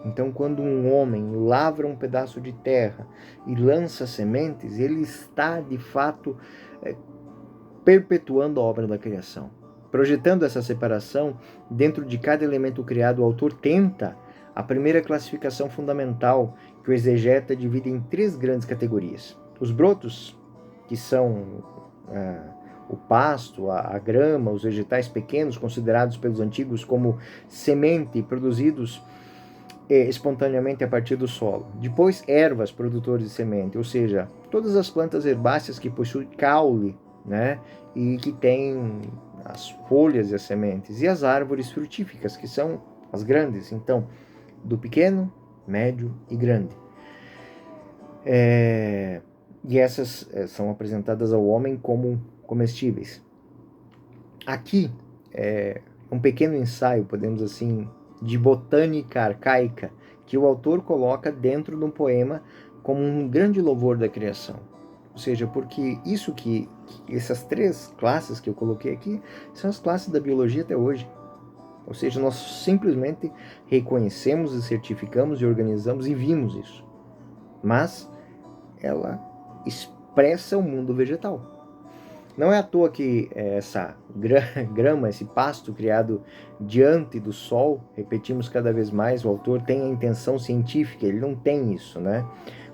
Então, quando um homem lavra um pedaço de terra e lança sementes, ele está, de fato, perpetuando a obra da criação. Projetando essa separação, dentro de cada elemento criado, o autor tenta a primeira classificação fundamental, que o exegeta divide em 3 grandes categorias. Os brotos, que são o pasto, a grama, os vegetais pequenos, considerados pelos antigos como semente, produzidos espontaneamente a partir do solo. Depois, ervas produtores de semente, ou seja, todas as plantas herbáceas que possuem caule, né, e que têm as folhas e as sementes. E as árvores frutíferas, que são as grandes. Então, do pequeno, médio e grande. E essas são apresentadas ao homem como comestíveis. Aqui é um pequeno ensaio, podemos assim, de botânica arcaica, que o autor coloca dentro de um poema como um grande louvor da criação. Ou seja, porque isso que essas 3 classes que eu coloquei aqui são as classes da biologia até hoje. Ou seja, nós simplesmente reconhecemos e certificamos e organizamos e vimos isso. Mas ela expressa o mundo vegetal. Não é à toa que essa grama, esse pasto criado diante do sol, repetimos cada vez mais, o autor tem a intenção científica, ele não tem isso, né?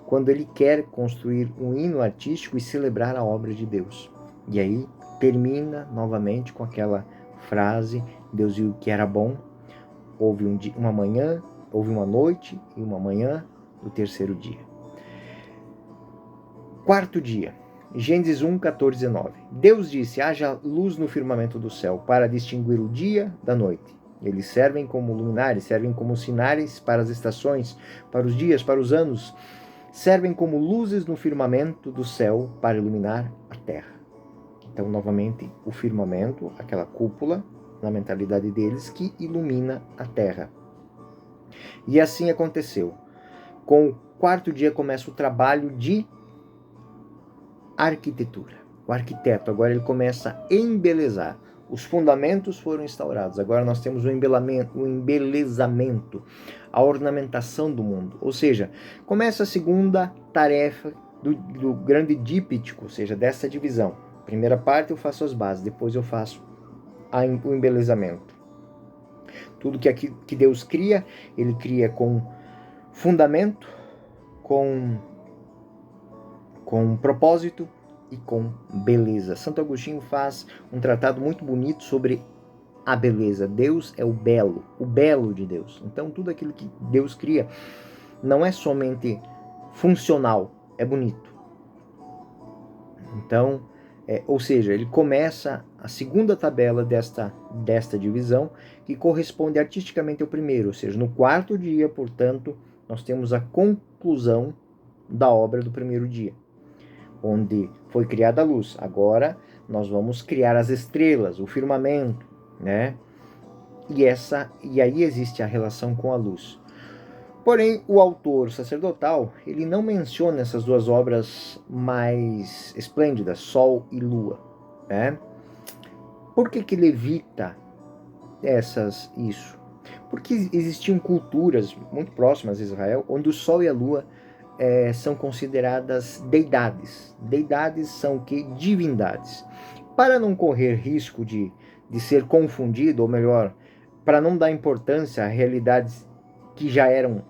Quando ele quer construir um hino artístico e celebrar a obra de Deus. E aí termina novamente com aquela frase: Deus viu que era bom, houve uma manhã, houve uma noite e uma manhã do terceiro dia. 4º dia, Gênesis 1, 14, 19. Deus disse: haja luz no firmamento do céu, para distinguir o dia da noite. Eles servem como luminares, servem como sinais para as estações, para os dias, para os anos. Servem como luzes no firmamento do céu para iluminar a terra. Então, novamente, o firmamento, aquela cúpula, na mentalidade deles, que ilumina a terra. E assim aconteceu. Com o 4º dia começa o trabalho de arquitetura. O arquiteto agora ele começa a embelezar. Os fundamentos foram instaurados. Agora nós temos o embelezamento, a ornamentação do mundo. Ou seja, começa a segunda tarefa do grande díptico, ou seja, dessa divisão. Primeira parte eu faço as bases, depois eu faço o embelezamento. Tudo que Deus cria, ele cria com fundamento, com propósito e com beleza. Santo Agostinho faz um tratado muito bonito sobre a beleza. Deus é o belo de Deus. Então tudo aquilo que Deus cria não é somente funcional, é bonito. Então, ou seja, ele começa a segunda tabela desta divisão, que corresponde artisticamente ao primeiro, ou seja, no 4º dia, portanto, nós temos a conclusão da obra do primeiro dia, onde foi criada a luz. Agora nós vamos criar as estrelas, o firmamento, né? E aí existe a relação com a luz. Porém, o autor sacerdotal, ele não menciona essas 2 obras mais esplêndidas, Sol e Lua, né? Por que ele evita isso? Porque existiam culturas muito próximas a Israel, onde o Sol e a Lua são consideradas deidades. Deidades são o quê? Divindades. Para não correr risco de de ser confundido, ou melhor, para não dar importância a realidades que já eram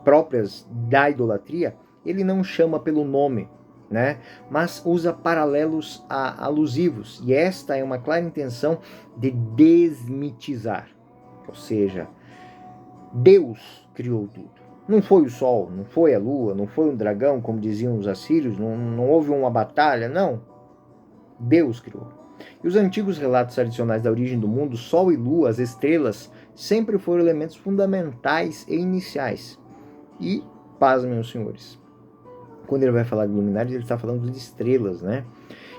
próprias da idolatria, ele não chama pelo nome, né? Mas usa paralelos alusivos. E esta é uma clara intenção de desmitizar. Ou seja, Deus criou tudo. Não foi o sol, não foi a lua, não foi um dragão, como diziam os assírios, não houve uma batalha, não. Deus criou. E os antigos relatos tradicionais da origem do mundo, sol e lua, as estrelas, sempre foram elementos fundamentais e iniciais. E, pasmem os senhores, quando ele vai falar de luminares, ele está falando de estrelas, né?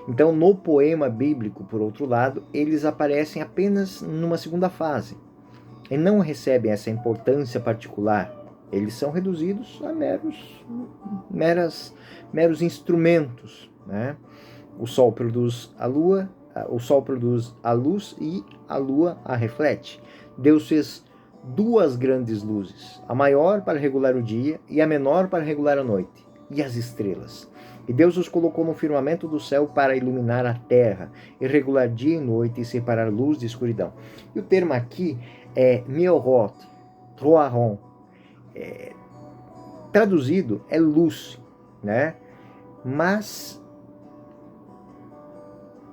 Então, no poema bíblico, por outro lado, eles aparecem apenas numa segunda fase e não recebem essa importância particular. Eles são reduzidos a meros instrumentos, né? O sol produz a lua, o sol produz a luz e a lua a reflete. Deus fez duas grandes luzes, a maior para regular o dia e a menor para regular a noite, e as estrelas. E Deus os colocou no firmamento do céu para iluminar a terra, e regular dia e noite e separar luz de escuridão. E o termo aqui é Meorot, Troaron. Traduzido é luz, né? Mas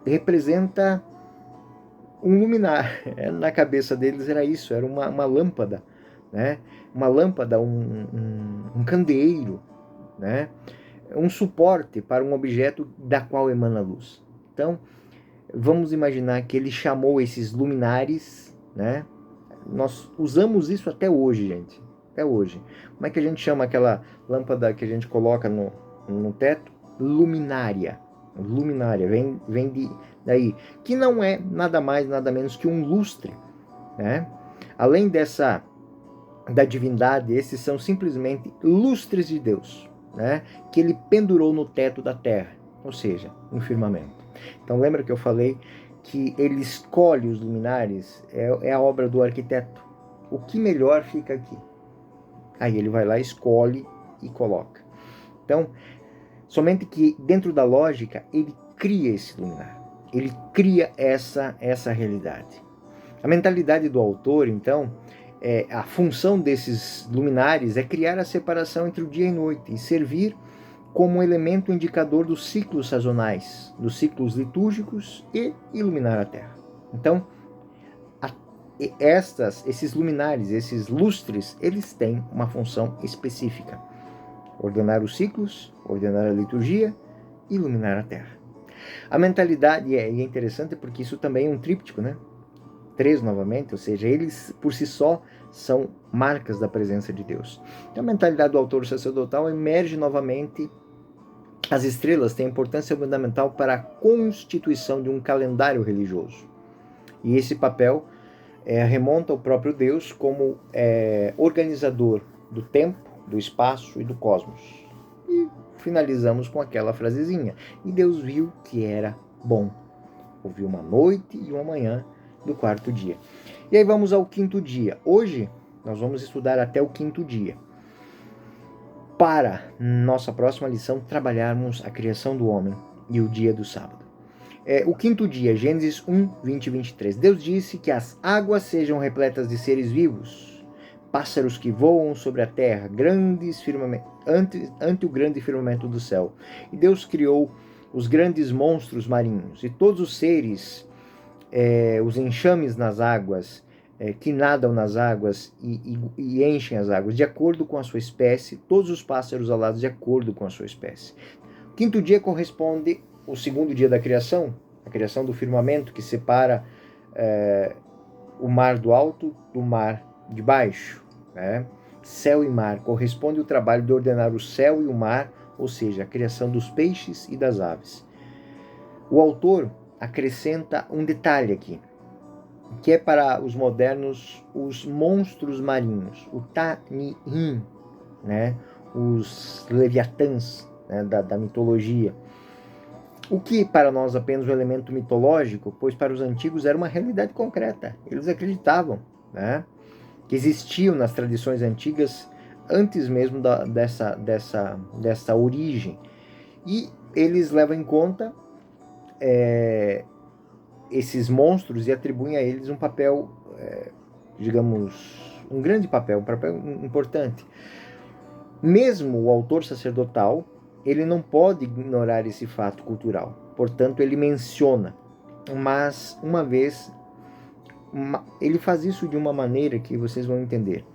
representa um luminar. Na cabeça deles era isso, era uma lâmpada, né? Uma lâmpada, um candeeiro, né? Um suporte para um objeto da qual emana luz. Então, vamos imaginar que ele chamou esses luminares, né? Nós usamos isso até hoje, gente. Até hoje. Como é que a gente chama aquela lâmpada que a gente coloca no teto? Luminária. Luminária, vem daí. Que não é nada mais, nada menos que um lustre, né? Além da divindade, esses são simplesmente lustres de Deus, né? Que ele pendurou no teto da terra, ou seja, no firmamento. Então lembra que eu falei que ele escolhe os luminares, é a obra do arquiteto. O que melhor fica aqui? Aí ele vai lá, escolhe e coloca. Então, somente que dentro da lógica, ele cria esse luminar. Ele cria essa realidade. A mentalidade do autor, então, a função desses luminares é criar a separação entre o dia e noite e servir como um elemento indicador dos ciclos sazonais, dos ciclos litúrgicos e iluminar a Terra. Então, esses luminares, esses lustres, eles têm uma função específica: ordenar os ciclos, ordenar a liturgia, iluminar a Terra. A mentalidade é interessante porque isso também é um tríptico, né? 3 novamente, ou seja, eles por si só são marcas da presença de Deus. Então a mentalidade do autor sacerdotal emerge novamente. As estrelas têm importância fundamental para a constituição de um calendário religioso. E esse papel remonta ao próprio Deus como organizador do tempo, do espaço e do cosmos. E finalizamos com aquela frasezinha: e Deus viu que era bom. Houve uma noite e uma manhã do 4º dia. E aí vamos ao 5º dia. Hoje nós vamos estudar até o 5º dia. Para nossa próxima lição trabalharmos a criação do homem e o dia do sábado. O 5º dia, Gênesis 1, 20 e 23. Deus disse que as águas sejam repletas de seres vivos, pássaros que voam sobre a terra, grandes ante o grande firmamento do céu. E Deus criou os grandes monstros marinhos e todos os seres, os enxames nas águas, que nadam nas águas e enchem as águas, de acordo com a sua espécie, todos os pássaros alados de acordo com a sua espécie. O 5º dia corresponde ao 2º dia da criação, a criação do firmamento que separa o mar do alto do mar de baixo, né? Céu e mar, corresponde ao trabalho de ordenar o céu e o mar, ou seja, a criação dos peixes e das aves. O autor acrescenta um detalhe aqui, que é para os modernos os monstros marinhos, o Tanihim, né? Os leviatãs, né? da mitologia. O que para nós apenas um elemento mitológico, pois para os antigos era uma realidade concreta. Eles acreditavam, né? Que existiam nas tradições antigas antes mesmo dessa origem. E eles levam em conta esses monstros e atribuem a eles um papel, digamos, um grande papel, um papel importante. Mesmo o autor sacerdotal, ele não pode ignorar esse fato cultural. Portanto, ele menciona, mas uma vez, ele faz isso de uma maneira que vocês vão entender.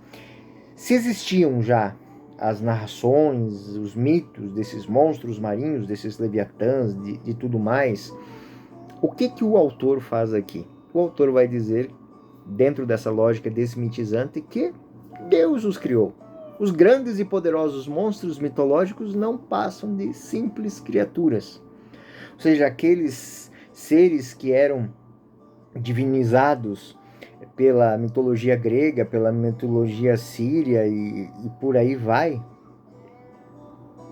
Se existiam já as narrações, os mitos desses monstros marinhos, desses leviatãs, de tudo mais, o que o autor faz aqui? O autor vai dizer, dentro dessa lógica desmitizante, que Deus os criou. Os grandes e poderosos monstros mitológicos não passam de simples criaturas. Ou seja, aqueles seres que eram divinizados pela mitologia grega, pela mitologia síria e por aí vai,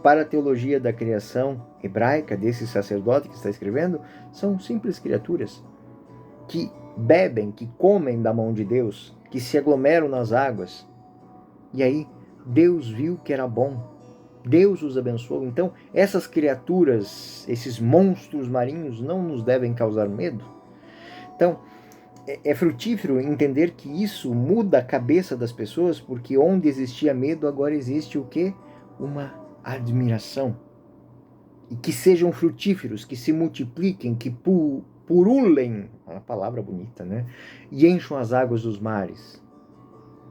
para a teologia da criação hebraica, desse sacerdote que está escrevendo, são simples criaturas que bebem, que comem da mão de Deus, que se aglomeram nas águas. E aí, Deus viu que era bom. Deus os abençoou. Então, essas criaturas, esses monstros marinhos, não nos devem causar medo. Então, é frutífero entender que isso muda a cabeça das pessoas, porque onde existia medo, agora existe o quê? Uma admiração. E que sejam frutíferos, que se multipliquem, que purulem, uma palavra bonita, né? E encham as águas dos mares.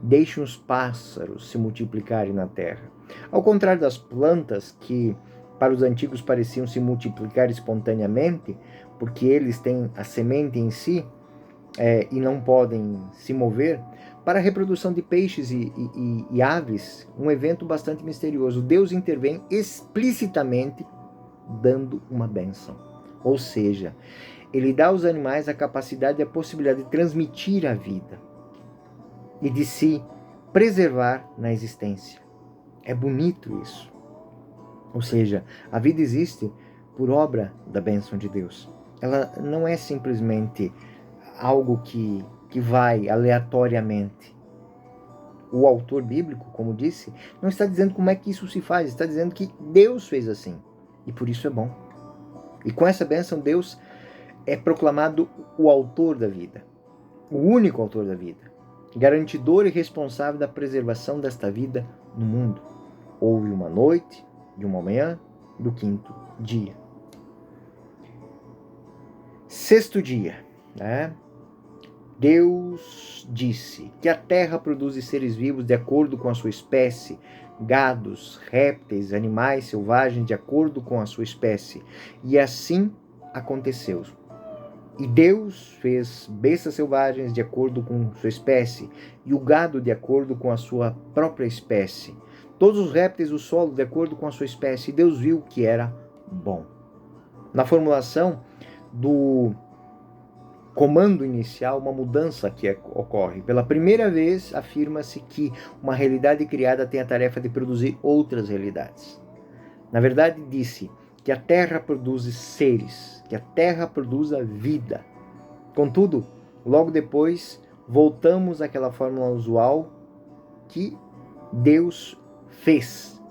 Deixem os pássaros se multiplicarem na terra. Ao contrário das plantas, que para os antigos pareciam se multiplicar espontaneamente, porque eles têm a semente em si e não podem se mover, para a reprodução de peixes e aves, um evento bastante misterioso. Deus intervém explicitamente dando uma bênção. Ou seja, ele dá aos animais a capacidade e a possibilidade de transmitir a vida e de se preservar na existência. É bonito isso. Ou seja, a vida existe por obra da bênção de Deus. Ela não é simplesmente algo que vai aleatoriamente. O autor bíblico, como disse, não está dizendo como é que isso se faz, está dizendo que Deus fez assim. E por isso é bom. E com essa bênção, Deus é proclamado o autor da vida. O único autor da vida. Garantidor e responsável da preservação desta vida no mundo. Houve uma noite, de uma manhã, do quinto dia. Sexto dia, né? Deus disse que a terra produz seres vivos de acordo com a sua espécie, gados, répteis, animais selvagens de acordo com a sua espécie. E assim aconteceu. E Deus fez bestas selvagens de acordo com sua espécie, e o gado de acordo com a sua própria espécie. Todos os répteis do solo de acordo com a sua espécie. E Deus viu que era bom. Na formulação do comando inicial, uma mudança que ocorre. Pela primeira vez, afirma-se que uma realidade criada tem a tarefa de produzir outras realidades. Na verdade, disse que a Terra produz seres, que a Terra produz a vida. Contudo, logo depois, voltamos àquela fórmula usual que Deus fez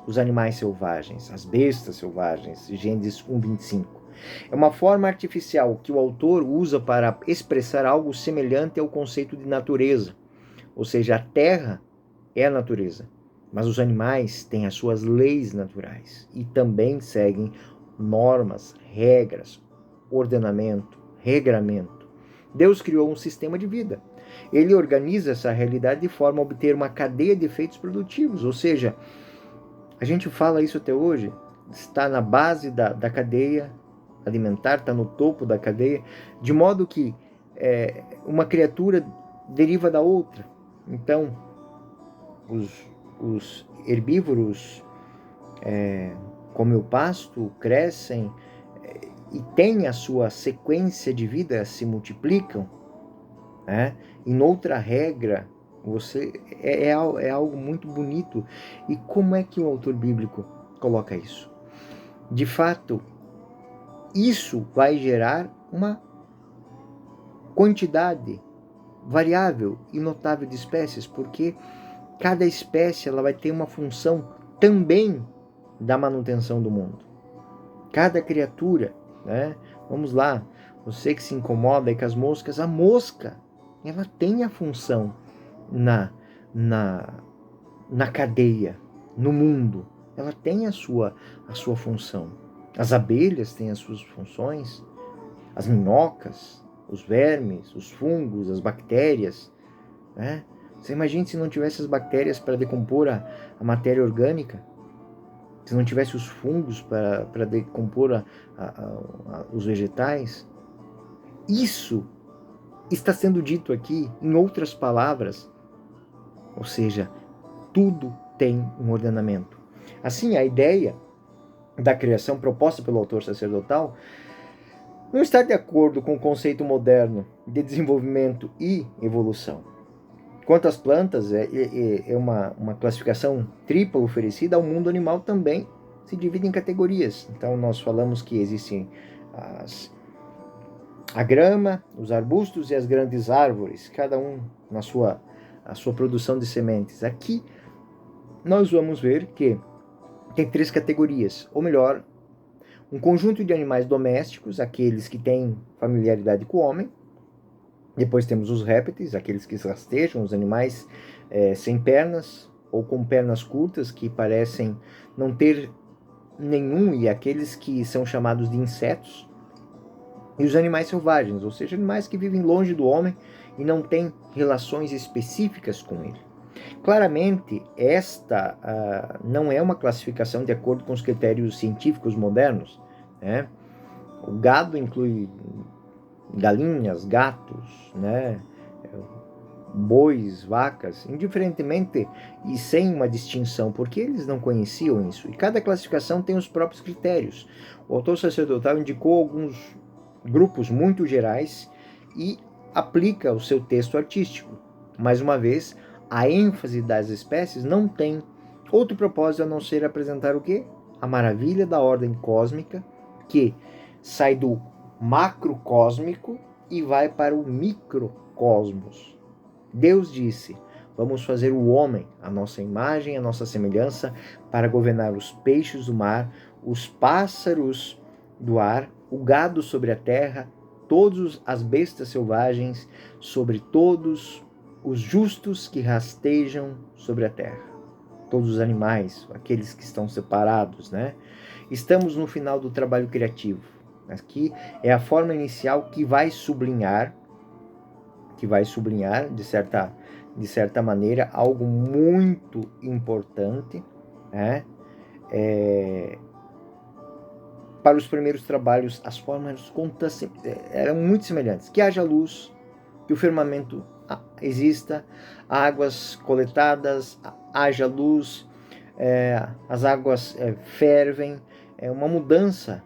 os animais selvagens, as bestas selvagens, Gênesis 1:25. É uma forma artificial que o autor usa para expressar algo semelhante ao conceito de natureza. Ou seja, a terra é a natureza, mas os animais têm as suas leis naturais e também seguem normas, regras, ordenamento, regramento. Deus criou um sistema de vida. Ele organiza essa realidade de forma a obter uma cadeia de efeitos produtivos. Ou seja, a gente fala isso até hoje, está na base da cadeia alimentar, está no topo da cadeia, de modo que uma criatura deriva da outra. Então, os herbívoros comem o pasto, crescem e têm a sua sequência de vida, se multiplicam. Em outra regra, é algo muito bonito. E como é que o autor bíblico coloca isso? De fato, isso vai gerar uma quantidade variável e notável de espécies, porque cada espécie ela vai ter uma função também da manutenção do mundo. Cada criatura, né? Vamos lá, Você que se incomoda aí com as moscas, a mosca, ela tem a função na, na, na cadeia, no mundo. Ela tem a sua função. As abelhas têm as suas funções, as minhocas, os vermes, os fungos, as bactérias, né? Você imagina se não tivesse as bactérias para decompor a matéria orgânica? Se não tivesse os fungos para decompor os vegetais? Isso está sendo dito aqui em outras palavras, ou seja, tudo tem um ordenamento. Assim, a ideia da criação proposta pelo autor sacerdotal não está de acordo com o conceito moderno de desenvolvimento e evolução. Quanto às plantas, é uma classificação tripla oferecida ao mundo animal também se divide em categorias. Então, nós falamos que existem a grama, os arbustos e as grandes árvores, cada um na sua produção de sementes. Aqui, nós vamos ver que tem 3 categorias, ou melhor, um conjunto de animais domésticos, aqueles que têm familiaridade com o homem. Depois temos os répteis, aqueles que rastejam, os animais sem pernas ou com pernas curtas, que parecem não ter nenhum, e aqueles que são chamados de insetos. E os animais selvagens, ou seja, animais que vivem longe do homem e não têm relações específicas com ele. Claramente, esta não é uma classificação de acordo com os critérios científicos modernos, né? O gado inclui galinhas, gatos, né? Bois, vacas, indiferentemente e sem uma distinção, porque eles não conheciam isso. E cada classificação tem os próprios critérios. O autor sacerdotal indicou alguns grupos muito gerais e aplica o seu texto artístico. Mais uma vez, a ênfase das espécies não tem outro propósito a não ser apresentar o quê? A maravilha da ordem cósmica, que sai do macrocósmico e vai para o microcosmos. Deus disse: vamos fazer o homem, a nossa imagem, a nossa semelhança, para governar os peixes do mar, os pássaros do ar, o gado sobre a terra, todas as bestas selvagens, sobre todos os justos que rastejam sobre a terra. Todos os animais, aqueles que estão separados, né? Estamos no final do trabalho criativo. Aqui é a forma inicial que vai sublinhar de certa maneira algo muito importante, né? Para os primeiros trabalhos, as formas eram muito semelhantes. Que haja luz, que o firmamento exista, águas coletadas, haja luz, as águas fervem, é uma mudança,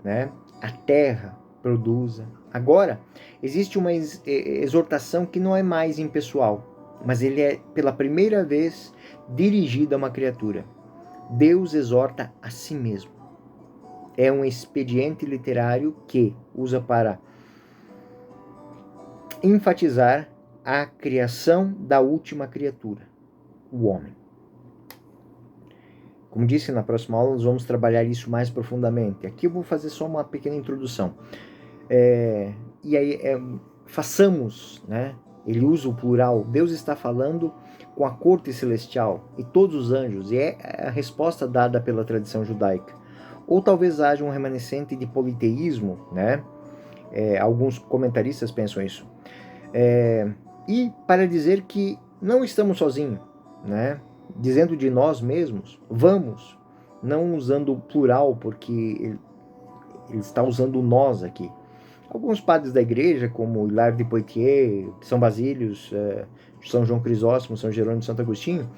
né? A terra produza. Agora, existe uma exortação que não é mais impessoal, mas ele é pela primeira vez dirigido a uma criatura. Deus exorta a si mesmo. É um expediente literário que usa para enfatizar a criação da última criatura, o homem. Como disse, na próxima aula nós vamos trabalhar isso mais profundamente. Aqui eu vou fazer só uma pequena introdução. E aí, façamos, né? Ele usa o plural. Deus está falando com a corte celestial e todos os anjos, e é a resposta dada pela tradição judaica. Ou talvez haja um remanescente de politeísmo, né? Alguns comentaristas pensam isso. E para dizer que não estamos sozinhos, né? Dizendo de nós mesmos, vamos, não usando o plural, porque ele está usando o nós aqui. Alguns padres da igreja, como Hilário de Poitiers, São Basílios, São João Crisóstomo, São Jerônimo, Santo Agostinho,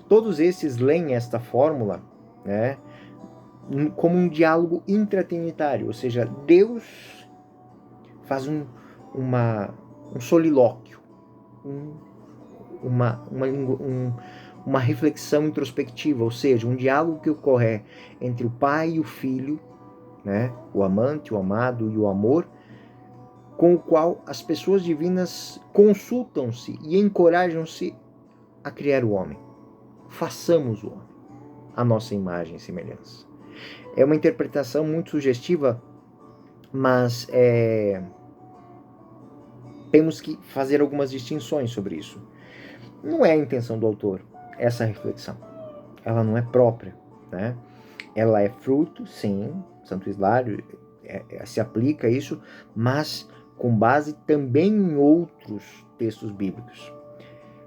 todos esses leem esta fórmula, né, como um diálogo intratrinitário, ou seja, Deus faz um solilóquio, uma reflexão introspectiva, ou seja, um diálogo que ocorre entre o pai e o filho, né, o amante, o amado e o amor, com o qual as pessoas divinas consultam-se e encorajam-se a criar o homem. Façamos o homem, a nossa imagem e semelhança. É uma interpretação muito sugestiva Mas temos que fazer algumas distinções sobre isso. Não é a intenção do autor essa reflexão. Ela não é própria, né? Ela é fruto, sim, Santo Hilário se aplica a isso, mas com base também em outros textos bíblicos.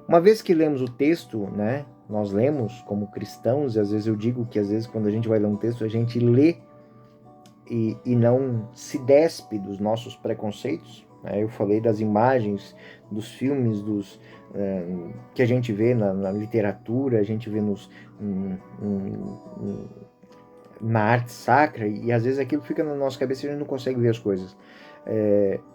Uma vez que lemos o texto, né, nós lemos como cristãos, e às vezes eu digo que às vezes quando a gente vai ler um texto, a gente lê e não se despe dos nossos preconceitos. Né? Eu falei das imagens, dos filmes, que a gente vê na literatura, a gente vê na arte sacra, e às vezes aquilo fica na nossa cabeça e a gente não consegue ver as coisas.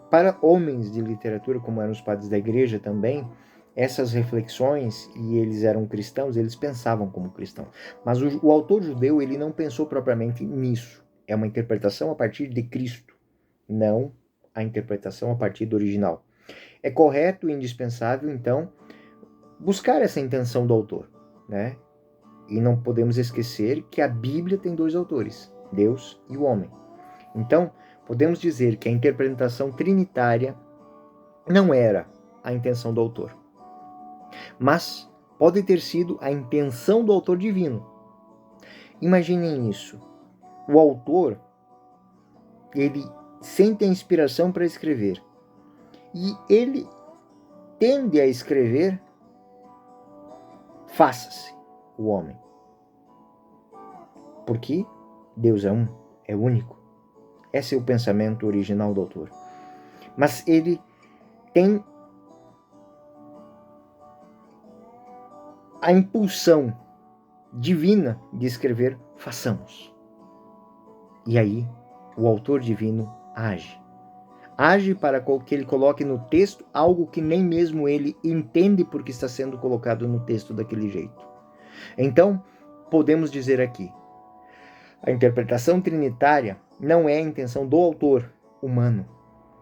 Para homens de literatura, como eram os padres da igreja também, essas reflexões, e eles eram cristãos, eles pensavam como cristãos. Mas o autor judeu, ele não pensou propriamente nisso. É uma interpretação a partir de Cristo, não a interpretação a partir do original. É correto e indispensável, então, buscar essa intenção do autor, né? E não podemos esquecer que a Bíblia tem dois autores, Deus e o homem. Então, podemos dizer que a interpretação trinitária não era a intenção do autor, mas pode ter sido a intenção do autor divino. Imaginem isso. O autor, ele sente a inspiração para escrever e ele tende a escrever: faça-se o homem. Porque Deus é um, é único. Esse é o pensamento original do autor. Mas ele tem a impulsão divina de escrever: façamos. E aí o autor divino age. Age para que ele coloque no texto algo que nem mesmo ele entende porque está sendo colocado no texto daquele jeito. Então, podemos dizer aqui, a interpretação trinitária não é a intenção do autor humano,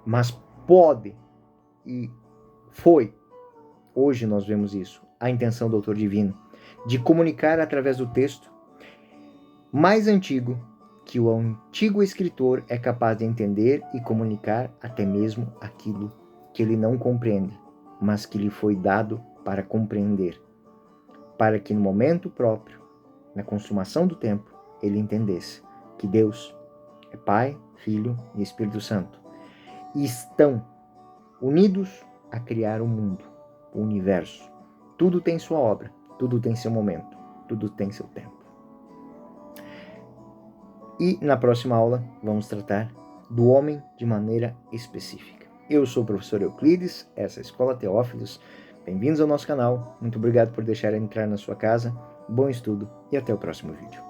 mas pode e foi, hoje nós vemos isso, a intenção do autor divino, de comunicar através do texto mais antigo que o antigo escritor é capaz de entender e comunicar até mesmo aquilo que ele não compreende, mas que lhe foi dado para compreender, para que no momento próprio, na consumação do tempo, ele entendesse que Deus é Pai, Filho e Espírito Santo e estão unidos a criar o mundo, o universo. Tudo tem sua obra, tudo tem seu momento, tudo tem seu tempo. E na próxima aula vamos tratar do homem de maneira específica. Eu sou o professor Euclides, essa é a Escola Teófilos. Bem-vindos ao nosso canal. Muito obrigado por deixar entrar na sua casa. Bom estudo e até o próximo vídeo.